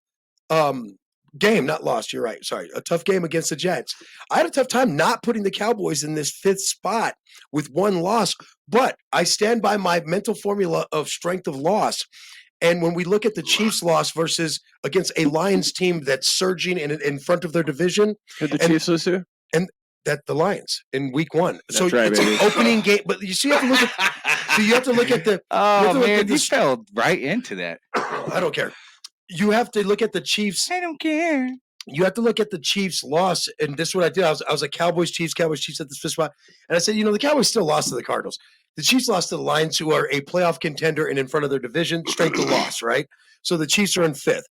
game, not lost, you're right. Sorry. A tough game against the Jets. I had a tough time not putting the Cowboys in this 5th spot with one loss, but I stand by my mental formula of strength of loss. And when we look at the Chiefs' loss versus against a Lions team that's surging in front of their division, Who'd the Chiefs lose to? and that the Lions in week 1. That's So right, it's baby. an opening game, but you see, you have to look at. So you have to look at the. you have Oh to look man, at you the- fell right into that. I don't care. You have to look at the Chiefs. I don't care. You have to look at the Chiefs' loss, and this is what I did. I was like Cowboys, Chiefs at this 5th spot, and I said, the Cowboys still lost to the Cardinals. The Chiefs lost to the Lions, who are a playoff contender and in front of their division. Strength of loss, right? So the Chiefs are in 5th.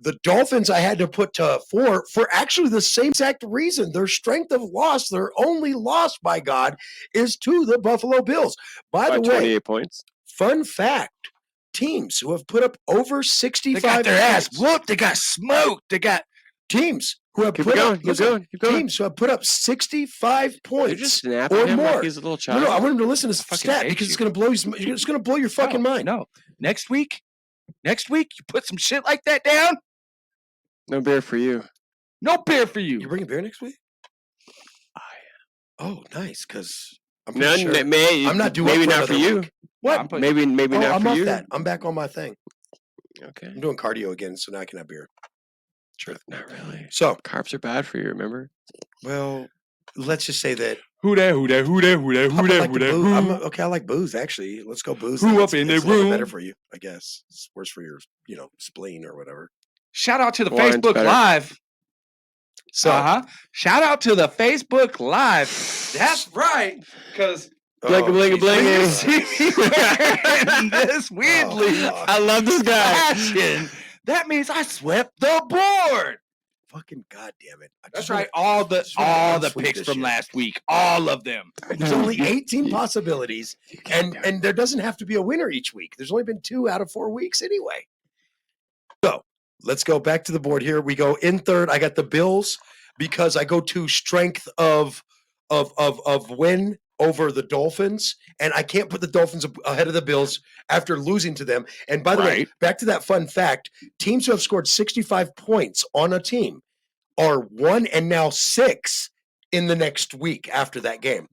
The Dolphins I had to put to 4 for actually the same exact reason. Their strength of loss, their only loss, by God, is to the Buffalo Bills. By the way, 28 points. fun fact, teams who have put up over 65 They got their ass points- whooped. They got smoked. They got teams who have Keep put going, up keep going, keep going. teams who have put up 65 You're points just snapping or him more. like he's a little child. No, I want him to listen to this fucking stat hate because you. it's going to blow you. It's going to blow your fucking mind. No. Next week, you put some shit like that down. No beer for you. No beer for you. You bringing beer next week? Oh, nice. Because I'm No, pretty sure I'm not doing maybe up for not for another you. week. What? Maybe Oh, not I'm for off you. that. I'm back on my thing. Okay. I'm doing cardio again, so now I can have beer. Sure. Not really. So, Carbs are bad for you, remember? well, let's just say that. Who that? I like the booze. Okay, I like booze, actually. Let's go booze. Who then. up in the it's a little bit better room? for you, I guess. It's worse for your, spleen or whatever. Shout out to the Wine's Facebook better. Live. So, Shout out to the Facebook Live. That's right. Because Blingy, blingy, Jesus. wearing this weirdly fuck. I love this guy. fashion, that means I swept the board. Fucking goddamn it. I That's just wanna- right. All the just wanna sweep picks this from shit. last week. All of them. There's only 18 possibilities, and there doesn't have to be a winner each week. There's only been 2 out of 4 weeks anyway. So let's go back to the board here. We go in 3rd. I got the Bills because I go to strength of win over the Dolphins, and I can't put the Dolphins ahead of the Bills after losing to them. And by the way, Right. back to that fun fact: teams who have scored 65 points on a team are 1 and now 6 in the next week after that game.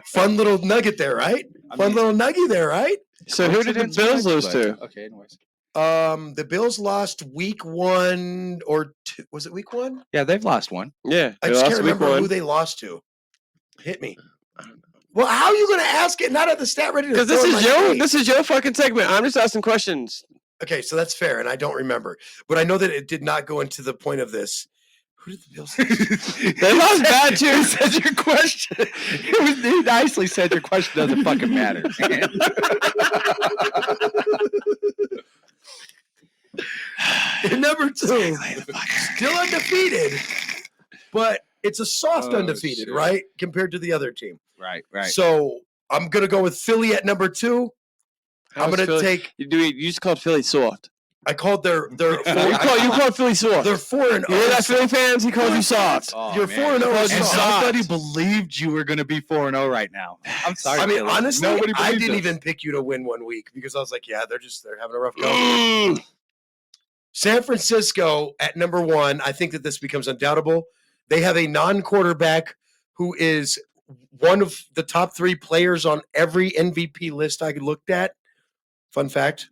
Fun little nugget there, right? Fun little nugget there, right? So who did the Bills lose to? Okay, anyways. The Bills lost week 1 or 2. Was it week 1? Yeah, they've lost one. Yeah, I they just lost can't week remember who one. they lost to. Hit me. Well, how are you going to ask it? Not at the stat ready to Because throw in my face? this is your fucking segment. I'm just asking questions. Okay, so that's fair, and I don't remember. But I know that it did not go into the point of this. Who did the Bills lose? They lost bad too. You said your question. You nicely said your question doesn't fucking matter. Man. Number 2, still undefeated, but it's a soft Oh, undefeated, shit. right? Compared to the other team. Right. So I'm going to go with Philly at number 2. I'm going to take. You just called Philly soft. I called their You called Philly soft. They're 4-0. You hear that, Philly fans? He called you soft. You're 4-0. And soft. somebody believed you were going to be 4-0 right now. I'm sorry. I mean, Philly. honestly, Nobody I believed didn't us. even pick you to win one week because I was like, yeah, they're having a rough go. San Francisco at number 1. I think that this becomes undoubtable. They have a non-quarterback who is one of the top 3 players on every MVP list I looked at. Fun fact,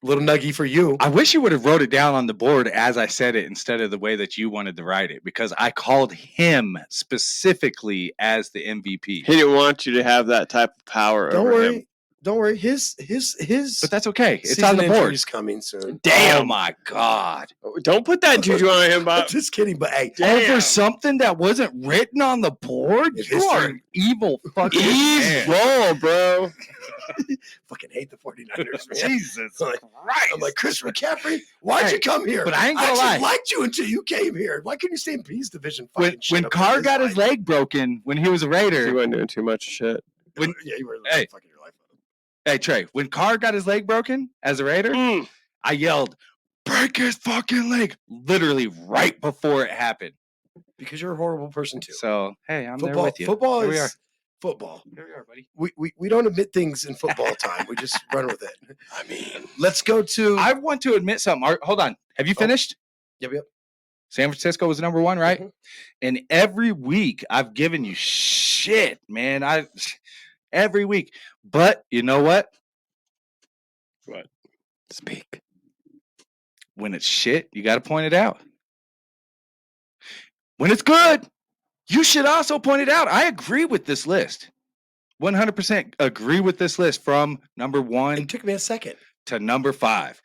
little nuggy for you. I wish you would have wrote it down on the board as I said it instead of the way that you wanted to write it, because I called him specifically as the MVP. He didn't want you to have that type of power Don't over worry. him. Don't worry. His. But that's okay. It's season on the board. injury's coming soon. Damn. Oh my God. Don't put that juju on him, I'm Bob. just kidding, but hey, Over something that wasn't written on the board? If You are history- an evil fucking man. Roll, bro. fucking hate the 49ers, man. Jesus I'm like, Christ. I'm like, Chris McCaffrey, why'd you come here? But I ain't gonna actually lie. liked you until you came here. Why couldn't you stay in Peace Division? When fucking shit up Carr in got this his life? leg broken when he was a He Raider. wasn't doing too much shit. When, Yeah, you were Hey. fucking your life up. hey, Trey, when Carr got his leg broken as a Raider, I yelled, break his fucking leg, literally right before it happened. Because you're a horrible person too. So, hey, I'm there Football, with you. football Here we are. is football. Here we are, buddy. We don't admit things in football time. We just run with it. I mean, let's go to. I want to admit something. Hold on. Have you finished? Yep. San Francisco was number one, right? Mhm. And every week I've given you shit, man. Every week. But you know what? What? Speak. When it's shit, you got to point it out. When it's good, you should also point it out. I agree with this list. 100% agree with this list from number 1 It took me a second. to number 5.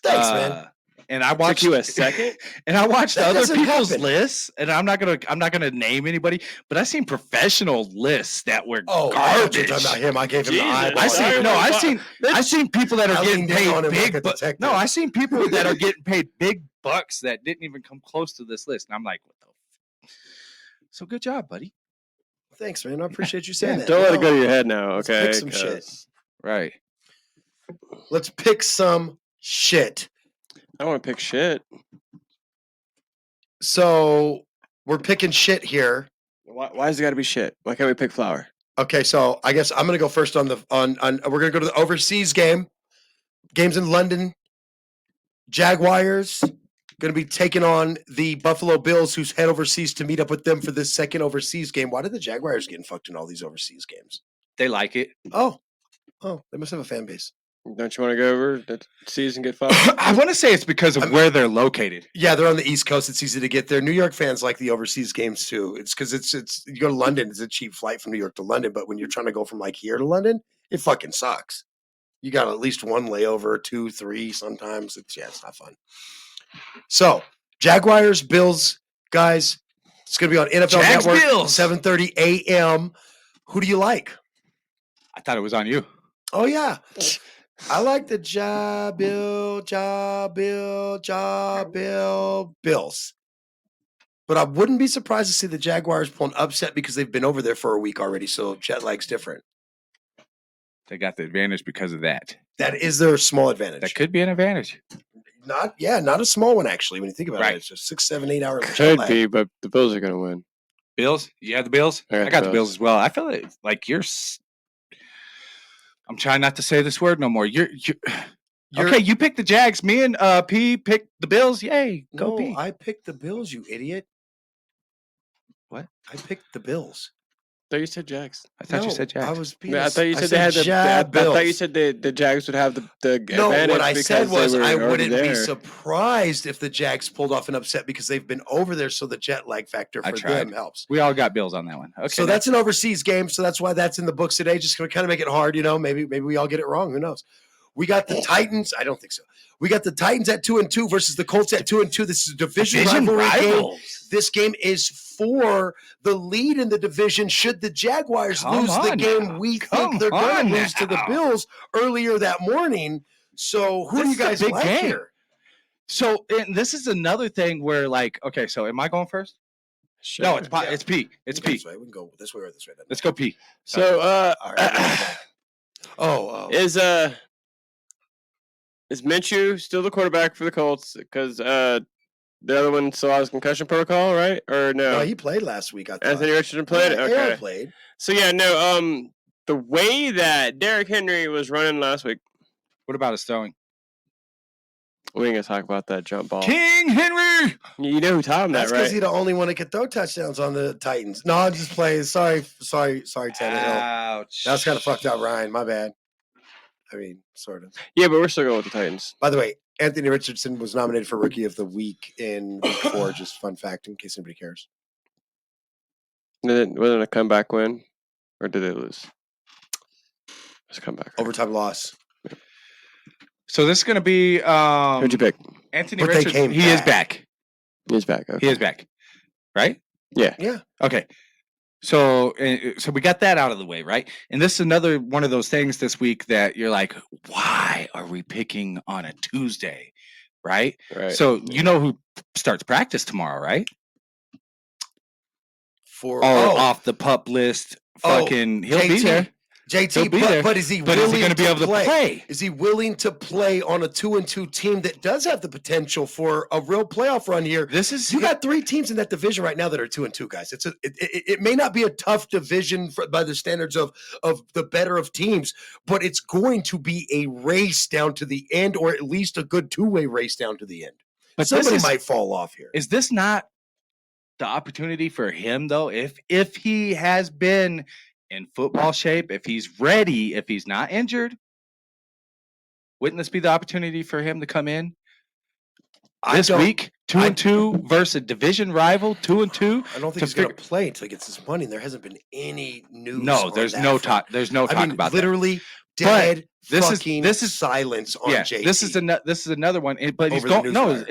Thanks, man. And I watched Took you a second? and I watched That other doesn't people's happen. lists, and I'm not gonna name anybody, but I seen professional lists that were Oh, I thought you garbage. were talking about him. I gave him the Jesus. eyeball. I seen people that I are getting leaned in paid on him like big a bucks. detective. No, I seen people that are getting paid big bucks that didn't even come close to this list, and I'm like, what the? So good job, buddy. Thanks, man. I appreciate you saying that. Don't let it Now, go to your head now, let's okay? pick some shit. 'Cause Right. Let's pick some shit. I want to pick shit. So we're picking shit here. Why has it got to be shit? Why can't we pick flour? Okay, so I guess I'm gonna go first on the on. We're gonna go to the overseas game. Games in London. Jaguars gonna be taking on the Buffalo Bills, who's head overseas to meet up with them for this second overseas game. Why did the Jaguars getting fucked in all these overseas games? They like it. Oh, they must have a fan base. Don't you want to go over the season get fucked? I want to say it's because of where they're located. Yeah, they're on the East Coast. It's easy to get there. New York fans like the overseas games too. It's because it's you go to London. It's a cheap flight from New York to London, but when you're trying to go from like here to London, it fucking sucks. You got at least one layover, 2, 3 sometimes. It's not fun. So Jaguars, Bills, guys. It's gonna be on NFL Jags, Network, Bills. 7:30 a.m. Who do you like? I thought it was on you. Oh yeah. I like the Bills. But I wouldn't be surprised to see the Jaguars pull an upset because they've been over there for a week already, so jet lag's different. They got the advantage because of that. That is their small advantage. That could be an advantage. Not a small one actually, when you think about Right. it. It's just 6, 7, 8 hours. of jet Could lag. be, but the Bills are going to win. Bills? You have the Bills? I got the Bills as well. I feel like I'm trying not to say this word no more. You're okay. You picked the Jags. Me and P picked the Bills. Yay, go No, P. I picked the Bills, you idiot. What? I picked the Bills. I thought you said Jags. I thought you No, said Jags. I was being I thought you I said they had the. I Jag thought you Bills. said the Jags would have the No, advantage. what I said because was they were I already wouldn't be there. surprised if the Jags pulled off an upset because they've been over there, so the jet lag factor I for tried. them helps. We all got Bills on that one. Okay. So that's an overseas game, so that's why that's in the books today. Just going to kind of make it hard, Maybe we all get it wrong. Who knows? We got the Titans. I don't think so. We got the Titans at 2-2 versus the Colts at 2-2. This is a division rivalry game. This game is for the lead in the division. Should the Jaguars Come lose the on game now. we Come think they're going on to lose to the now. Bills earlier that morning. So who This do you is a guys big like game. here? So and this is another thing where okay, so am I going first? Sure. No, it's P. It's We can go P. this way. We can go this way or this way. Then. Let's go P. So All right. is Minshew still the quarterback for the Colts? Because the other one still has concussion protocol, right? Or no? No, he played last week. I thought. Anthony Richardson played. Yeah, Okay. Aaron played. So yeah, no. The way that Derrick Henry was running last week, What about his throwing? we ain't gonna talk about that jump ball. King Henry. You know who taught him that, That's because right? he's the only one that could throw touchdowns on the Titans. No, I'm just playing. Sorry, Tannehill. Ouch. That's kind of fucked up, Ryan. My bad. I mean, sort of. Yeah, but we're still going with the Titans. By the way, Anthony Richardson was nominated for Rookie of the Week in Week 4. Just fun fact, in case anybody cares. Wasn't it a comeback win, or did they lose? It's a comeback. Overtime loss. So this is going to be Who'd you pick? Anthony But they Richardson. came He is back. back. He's back. Okay. He is back. Right? Yeah. Yeah. Okay. So we got that out of the way, right? And this is another one of those things this week that you're like, why are we picking on a Tuesday? Right? Right. So you know who starts practice tomorrow, right? Off the pup list. Fucking he'll be JT. there. He'll JT, be there. but is he But is he willing going to be able to play? Is he willing to play on a 2-2 team that does have the potential for a real playoff run here? You got 3 teams in that division right now that are 2-2, guys. It may not be a tough division by the standards of the better of teams, but it's going to be a race down to the end, or at least a good 2-way race down to the end. But somebody might fall off here. Is this not the opportunity for him though? If he has been in football shape, if he's ready, if he's not injured, wouldn't this be the opportunity for him to come in this week? 2-2 versus a division rival, 2-2. I don't think he's going to play until he gets his money. There hasn't been any news. No, on there's that no front. talk. There's no talk about literally that. dead. This is silence on JT. This is another one. But he's Over the going. news No, wire.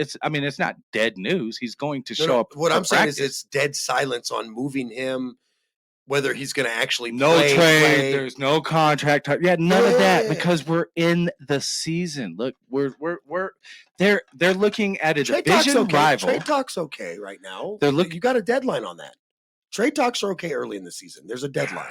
it's not dead news. He's going to No, show no, up. What for I'm saying practice. is it's dead silence on moving him, whether he's going to actually No play. trade. There's no contract. Yeah, none of that Yeah. because we're in the season. Look, they're looking at a Trade talk's division okay. rival. Trade talk's okay right now. They're looking. You got a deadline on that. Trade talks are okay early in the season. There's a deadline.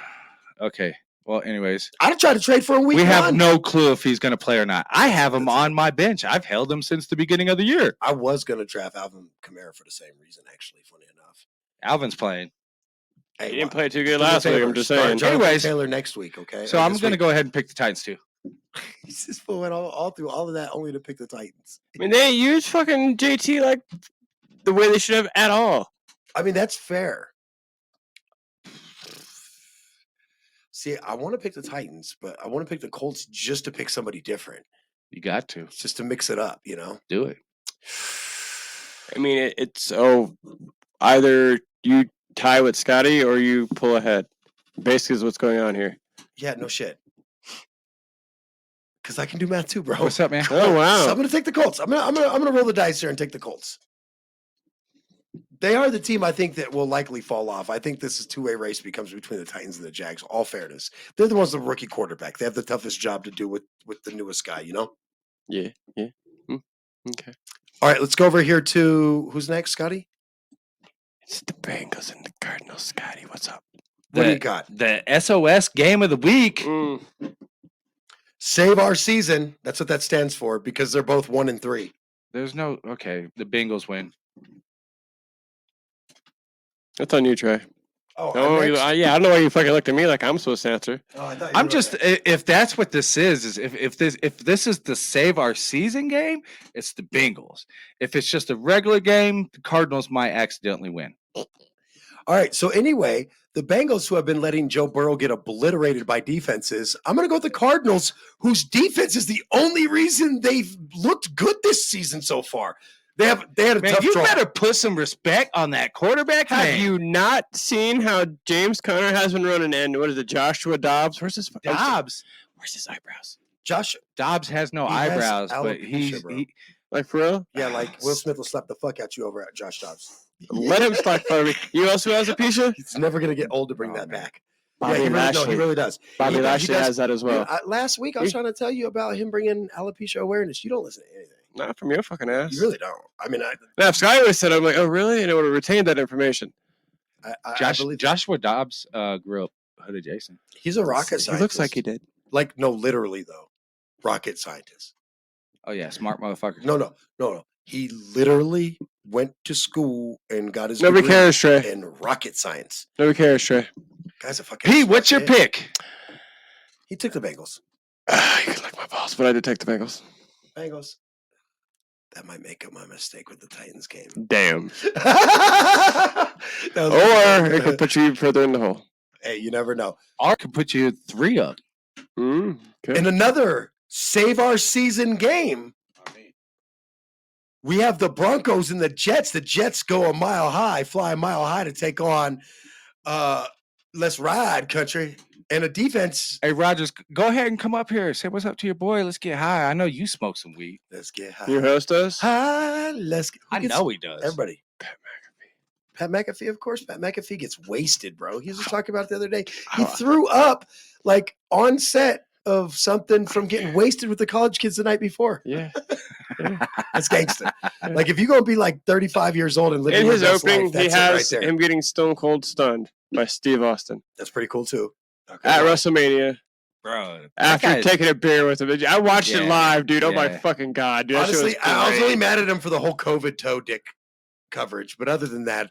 Okay. Well, anyways, I'd try to trade for him week we have one. no clue if he's going to play or not. I have him on my bench. I've held him since the beginning of the year. I was going to draft Alvin Kamara for the same reason, actually, funny enough. Alvin's playing. Hey, He didn't play too good do me a last week. favor, I'm just start saying. Jonathan Anyways. Taylor next week, okay? So Or I'm this going to week. go ahead and pick the Titans too. He's just went all through all of that only to pick the Titans. I mean, they use fucking JT like the way they should have at all. I mean, that's fair. See, I want to pick the Titans, but I want to pick the Colts just to pick somebody different. You got to Just to mix it up, you know? do it. I mean, it's either you tie with Scotty or you pull ahead. Basically, is what's going on here. Yeah, no shit. Because I can do math too, bro. What's up, man? Oh wow! So I'm gonna take the Colts. I'm gonna roll the dice here and take the Colts. They are the team I think that will likely fall off. I think this is two-way race becomes between the Titans and the Jags. All fairness, they're the ones with the rookie quarterback. They have the toughest job to do with the newest guy. You know. Yeah. Okay. All right, let's go over here to who's next, Scotty. It's the Bengals and the Cardinals. Scotty, what's up? What do you got? The SOS game of the week. Save our season. That's what that stands for because they're both 1-3. There's no the Bengals win. That's on you, Trey. Oh, I don't know why you fucking looked at me like I'm supposed to answer. Oh, I thought you I'm were just if that's what this is if this is the save our season game, it's the Bengals. If it's just a regular game, the Cardinals might accidentally win. All right. So anyway, the Bengals, who have been letting Joe Burrow get obliterated by defenses, I'm going to go with the Cardinals, whose defense is the only reason they've looked good this season so far. They had a Man, tough you draw. better put some respect on that quarterback. Have man. you not seen how James Conner has been running? And what is it, Joshua Dobbs? Where's his Dobbs? Where's his eyebrows? Josh Dobbs has no He has eyebrows, but alopecia, bro. Like for real? Yeah, like Will Smith will slap the fuck out you over at Josh Dobbs. Let him slap for me. You also has a alopecia? He's never going to get old to bring that back. Bobby he really, Lashley. he really does. Bobby He Lashley does. has that as well. Last week, I was trying to tell you about him bringing alopecia awareness. You don't listen to anything. Not from your fucking ass. You really don't. I mean, Now, if Sky would have said, I'm like, oh, really? And it would have retained that information. I believe Joshua Dobbs grew up hood adjacent. he's a rocket scientist. He looks like he did. Like, no, literally, though. Rocket scientist. Oh yeah, smart motherfucker. No. He literally went to school and got his Nobody degree cares, Trey. in rocket science. Nobody cares, Trey. Guy's a fucking Pete, smart what's your kid. pick? He took the Bengals. You can lick my balls, but I did take the Bengals. Bengals. That might make up my mistake with the Titans game. Damn. That was- Or it could put you further in the hole. Hey, you never know. Or could put you 3 up. In another save our season game, we have the Broncos and the Jets. The Jets go a mile high, fly a mile high to take on Let's Ride Country And a defense. Hey, Rogers, go ahead and come up here. Say what's up to your boy. Let's get high. I know you smoke some weed. Let's get high. Your host does? High. Let's get. I know he does. Everybody. Pat McAfee, of course. Pat McAfee gets wasted, bro. He was just talking about it the other day. He threw up like on set of something from getting wasted with the college kids the night before. Yeah. That's gangster. Like if you're gonna be like 35 years old and living In your his best opening, life, he that's it has right there. him getting stone cold stunned by Steve Austin That's pretty cool too. at WrestleMania Bro. after taking a beer with him. I watched it Yeah, live, dude. Oh my yeah. fucking god, dude! That shit Honestly, was I was great. only mad at him for the whole COVID toe dick coverage, but other than that,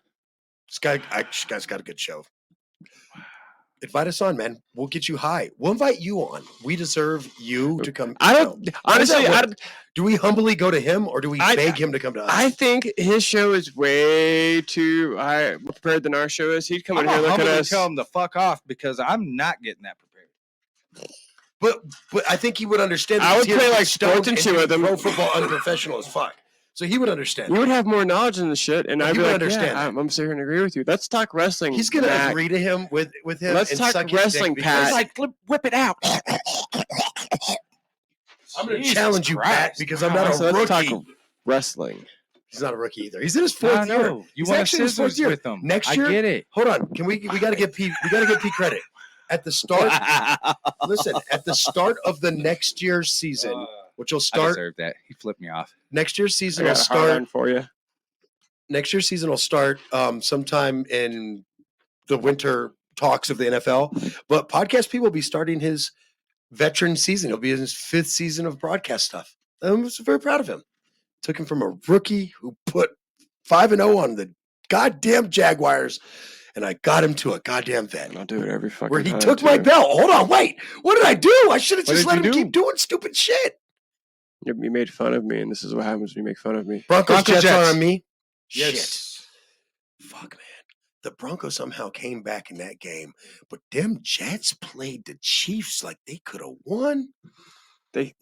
this guy's got a good show. Invite us on, man. We'll get you high. We'll invite you on. We deserve you to come. I don't How does honestly. that work? Do we humbly go to him or do we beg him to come to us? I think his show is way too more prepared than our show is. He'd come in here and look at us. Tell him to fuck off because I'm not getting that prepared. But I think he would understand. I would because play he's like stoned sports and shit with him. Pro football unprofessional as fuck. So he would understand. You would have more knowledge in the shit, and He I'd be would like, understand yeah, that. I'm sitting here and agree with you. Let's talk wrestling. He's gonna Mac. agree to him with him. Let's and talk suck his dick wrestling, because- Pat. Like, whip it out. I'm going to Jesus challenge you, Pat, Christ. because I'm not So a let's rookie. talk wrestling. He's not a rookie either. He's in his I fourth year. know. You He's want actually in his fourth scissors year. with them. Next I year, get it. hold on. Can we got to give Pete credit. At the start, listen, at the start of the next year's season, which will I start deserve that. He flipped me off. next year's I season will got a hard start one for you. next year's season will start sometime in the winter talks of the NFL. But podcast people will be starting his veteran season. He'll be in his 5th season of broadcast stuff. I'm just very proud of him. Took him from a rookie who put 5-0 on the goddamn Jaguars, and I got him to a goddamn vet. And I'll do it every fucking Where he time, took my too. belt. Hold on, wait. What did I do? I should have What just did let you him do? keep doing stupid shit. You made fun of me, and this is what happens when you make fun of me. Broncos Jets Jets. are on me. Yes. Shit. Fuck, man. The Broncos somehow came back in that game, but them Jets played the Chiefs like they could have won. They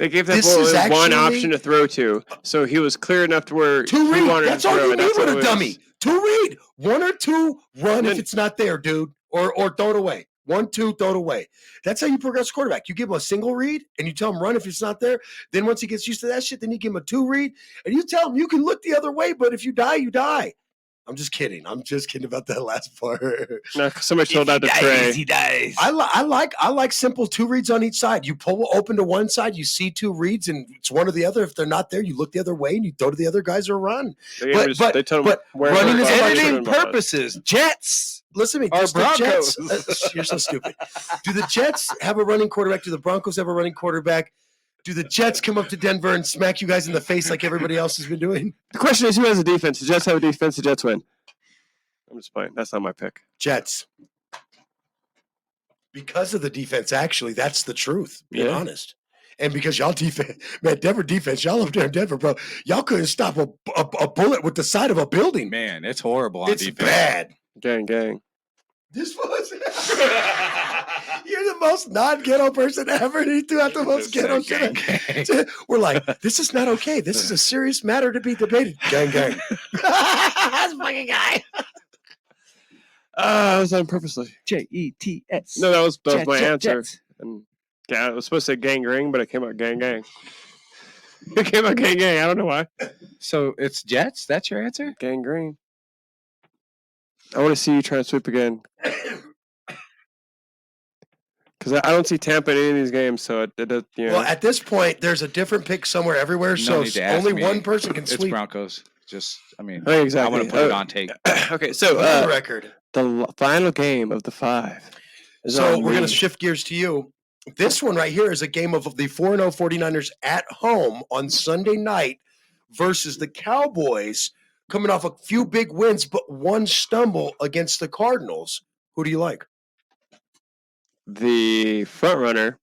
gave that This boy is one actually- option to throw to, so he was clear enough to where Two he read. wanted That's to all throw. you and need that's with what a it was. dummy. Two read. 1 or 2 run And if then- it's not there, dude. Or throw it away. 1, 2, throw it away. That's how you progress quarterback. You give him a single read and you tell him run if it's not there. Then once he gets used to that shit, then you give him a 2 read and you tell him you can look the other way, but if you die, you die. I'm just kidding. I'm just kidding about that last part. No, somebody told that to Trey. He dies. I like simple 2 reads on each side. You pull open to one side, you see 2 reads, and it's one or the other. If they're not there, you look the other way and you throw to the other guys or run. They told him but where running is the fuck editing to run behind. Purposes. Jets. Listen to me. Or Does the Jets, Broncos. you're so stupid. Do the Jets have a running quarterback? Do the Broncos have a running quarterback? Do the Jets come up to Denver and smack you guys in the face like everybody else has been doing? The question is, who has a defense? The Jets have a defense. The Jets win. I'm just playing. That's not my pick. Jets. Because of the defense, actually, that's the truth, being Yeah. honest. And because y'all defense, man, Denver defense, y'all up there in Denver, bro, y'all couldn't stop a bullet with the side of a building. Man, it's horrible on It's defense. bad. Gang. This was you're the most non-ghetto person ever. And he threw out the most ghetto shit. We're like, this is not okay. This is a serious matter to be debated. Gang. That's fucking guy. I was on purposely. Jets. No, that was my Jets, answer. Jets. And yeah, I was supposed to say gangrene, but it came out gang. It came out gang. I don't know why. So it's Jets? That's your answer? Gangrene. I want to see you try to sweep again. Because I don't see Tampa in any of these games, so it does. You know. Well, at this point, there's a different pick somewhere everywhere, No so need to ask only me. one person can It's sweep. Broncos. Just, I mean, Oh, exactly. I want to put it on tape. Okay, so On the record. the final game of the 5. is So on we're going me. to shift gears to you. This one right here is a game of the 4-0 49ers at home on Sunday night versus the Cowboys coming off a few big wins, but one stumble against the Cardinals. Who do you like? The front runner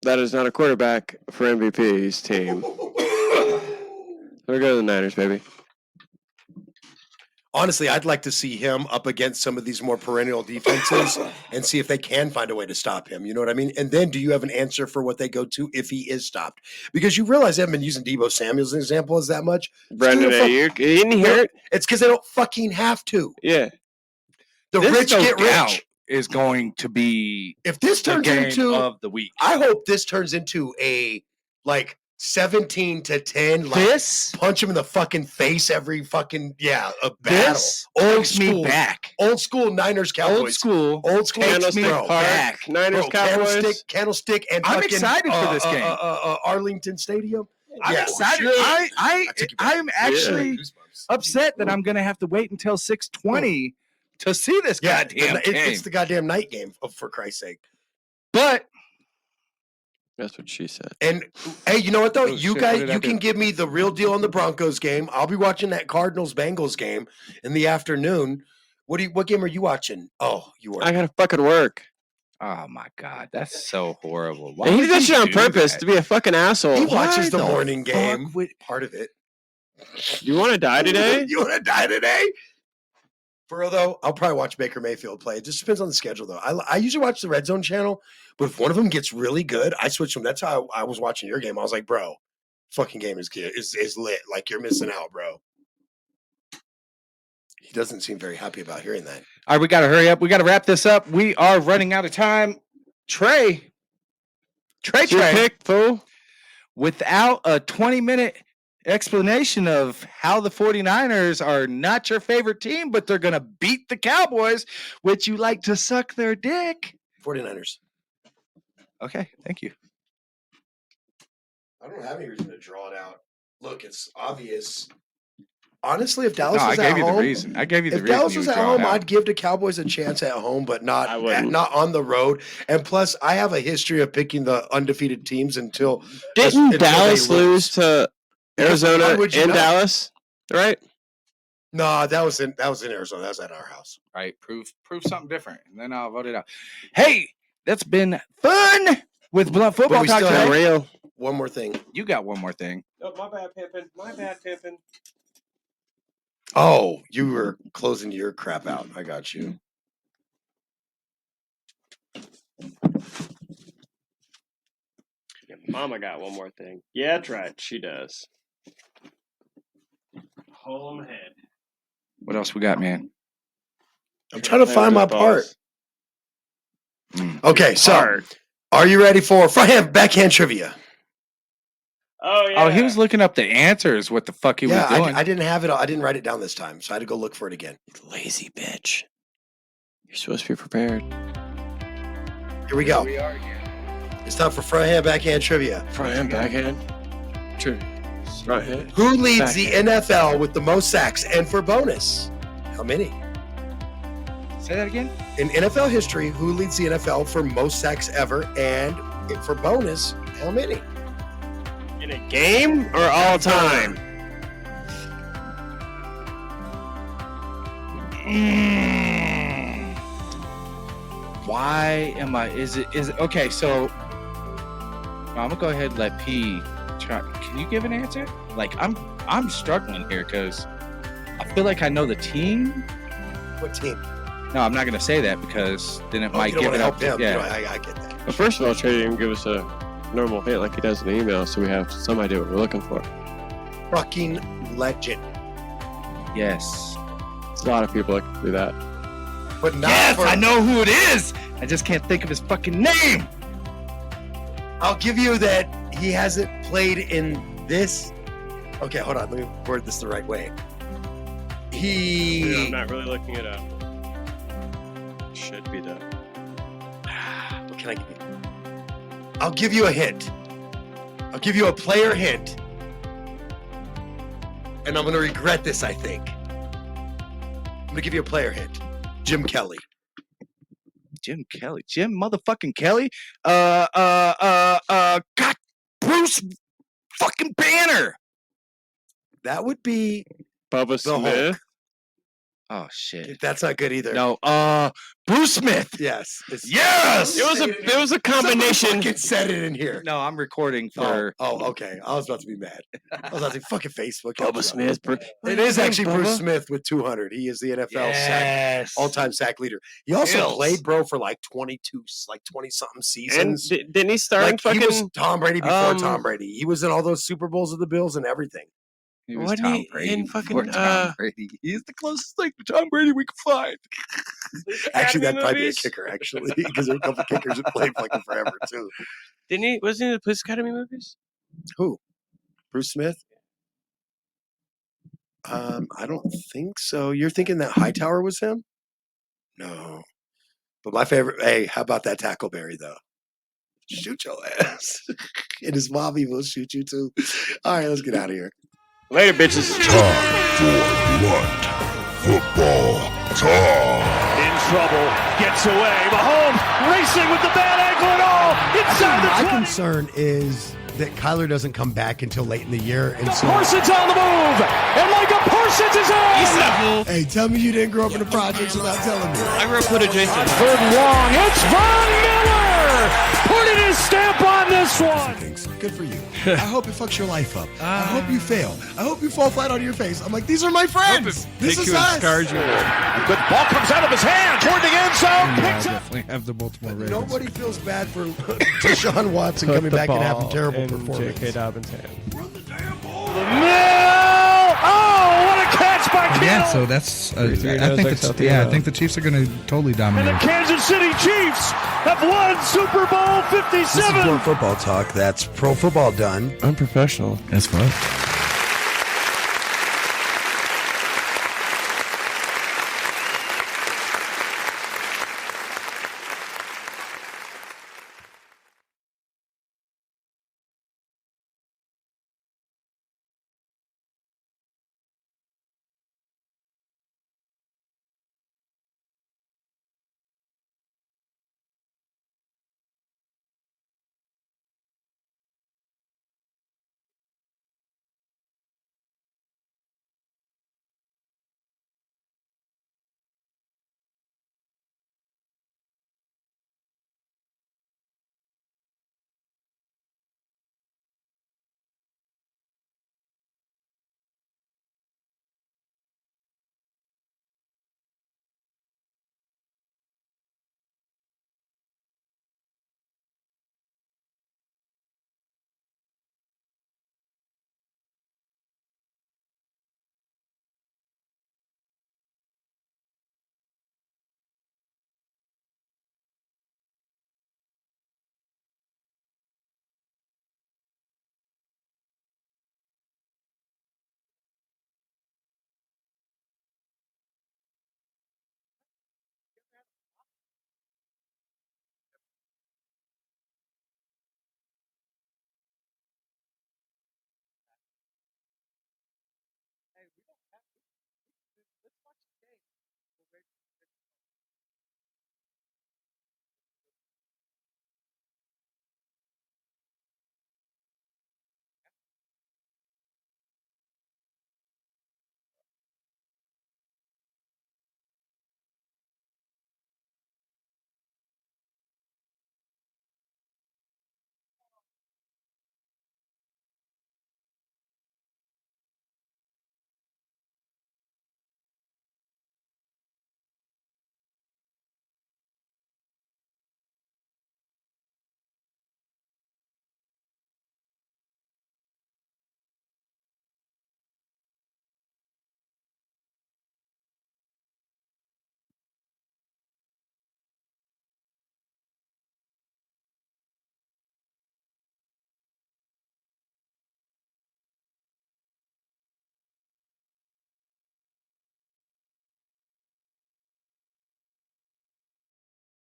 that is not a quarterback for MVP's team. We're going to the Niners, baby. Honestly, I'd like to see him up against some of these more perennial defenses and see if they can find a way to stop him. You know what I mean? And then do you have an answer for what they go to if he is stopped? Because you realize they haven't been using Deebo Samuel as an example as that much. Brandon Ayuk. He didn't hear it. It's because they don't fucking have to. Yeah. The this rich no get doubt rich. is going to be If this the turns game into of the week. I hope this turns into a like 17-10. Like This punch him in the fucking face every fucking a battle. this takes me back. Old school Niners Cowboys. Old school. Old school takes me bro. back. Niners Cowboys. Candlestick, and I'm fucking, excited for this game. Arlington Stadium. I'm excited. I'm actually upset that I'm going to have to wait until 6:20 to see this goddamn game. It's the goddamn night game, for Christ's sake. But that's what she said. And hey, you know what though? Oh, You shit, guys, what did I you do? can give me the real deal on the Broncos game. I'll be watching that Cardinals Bengals game in the afternoon. What game are you watching? Oh, you are. I gotta fucking work. oh my god, that's so horrible. And he would did that shit on do purpose that? to be a fucking asshole. He watches the the morning fuck game. would- Part of it. You want to die today? You want to die today? For real though, I'll probably watch Baker Mayfield play. It just depends on the schedule though. I usually watch the Red Zone channel, but if one of them gets really good, I switch them. That's how I was watching your game. I was like, bro, fucking game is lit. Like you're missing out, bro. He doesn't seem very happy about hearing that. All right, we got to hurry up. We got to wrap this up. We are running out of time. Trey, Your pick, fool. without a 20-minute explanation of how the 49ers are not your favorite team, but they're going to beat the Cowboys, which you like to suck their dick. 49ers. Okay, thank you. I don't have any reason to draw it out. Look, it's obvious. Honestly, if Dallas No, I was gave at you home, the reason. I gave you the if reason. Dallas you was would at draw it home, out. I'd give the Cowboys a chance at home, but I wouldn't. not on the road. And plus, I have a history of picking the undefeated teams until Didn't they Dallas lose to Because Arizona why would you in not? Dallas? Right? No, that was in Arizona. That was at our house. Right, prove something different, and then I'll vote it out. Hey, that's been fun with Blunt Football we Talk still today. have- Real. One more thing. You got one more thing. Oh, my bad, Pippin. My bad, Pippin. Oh, you were closing your crap out. I got you. Yeah, Mama got one more thing. Yeah, that's right. She does. Hold on head. What else we got, man? I'm trying to find my part. Okay, so are you ready for backhand trivia? Oh yeah. Oh, he was looking up the answers. What the fuck he was doing? I didn't have it. I didn't write it down this time, so I had to go look for it again. Lazy bitch. You're supposed to be prepared. Here we go. It's time for fronthand backhand trivia. Fronthand, backhand. Trivia. Fronthand. Who leads Backhand. the NFL with the most sacks? And for bonus, how many? Say that again. In NFL history, who leads the NFL for most sacks ever? And for bonus, how many? In a game or all time? Why am I? Is it okay? So I'm gonna go ahead and let P try. Can you give an answer? Like I'm struggling here because I feel like I know the team. What team? No, I'm not gonna say that because then it Oh, might you don't give want it to up. help him. Yeah. I get that. But first of all, Trey didn't give us a normal hit like he does in the email, so we have some idea what we're looking for. Fucking legend. Yes. There's a lot of people that can do that. But not Yes, for, I know who it is. I just can't think of his fucking name. I'll give you that he hasn't played in this. Okay, hold on. Let me word this the right way. I'm not really looking it up. Should be the. What can I give you? I'll give you a hint. I'll give you a player hint. And I'm going to regret this, I think. I'm going to give you a player hint. Jim Kelly. Jim motherfucking Kelly. God, Bruce fucking Banner. That would be Bubba the Smith. Hulk. Oh shit. That's not good either. No, Bruce Smith. Yes. Yes. It was a combination. Fucking said it in here. No, I'm recording for. Oh, okay. I was about to be mad. I was about to say, fucking Facebook. Bubba Smith. It is actually Bruce Smith with 200. He is the NFL sack, all-time sack leader. He also Bills. played, bro, for like 20-something And seasons. didn't he start in Like fucking? he was Tom Brady before Tom Brady. He was in all those Super Bowls of the Bills and everything. He was Wasn't Tom he Brady. in fucking, Poor Tom Brady. He's the closest thing to Tom Brady we can find. Actually, that'd Academy probably be a movies? kicker, actually, because there are a couple kickers that played fucking forever, too. Didn't he? Wasn't he in the Police Academy movies? Who? Bruce Smith? I don't think so. You're thinking that Hightower was him? No. But my favorite, hey, how about that Tackleberry, though? Shoot your ass. And his mommy will shoot you, too. All right, let's get out of here. Later, bitches. Time for blunt football talk. In trouble, gets away. Mahomes racing with the bad ankle and all. Inside My the 20. concern is that Kyler doesn't come back until late in the year. And so, Parsons on the move. And Micah Parsons is on. hey, tell me you didn't grow up in the projects without telling me. I grew up with a Jason. Third and long. It's Von Miller putting his stamp on this one. Things. Good for you. I hope it fucks your life up. I hope you fail. I hope you fall flat on your face. I'm like, these are my friends. This is us. A good ball comes out of his hand toward the end zone. Picks up. Definitely have the Baltimore Ravens. Nobody feels bad for Deshaun Watson coming back and having terrible performance. J.K. Dobbins' hand. The middle. Oh, what a catch by Kittle. Yeah, so that's. I think the Chiefs are going to totally And dominate. the Kansas City Chiefs have won Super Bowl 57. This is Pro Football Talk. That's Pro Football done. Unprofessional. That's fun.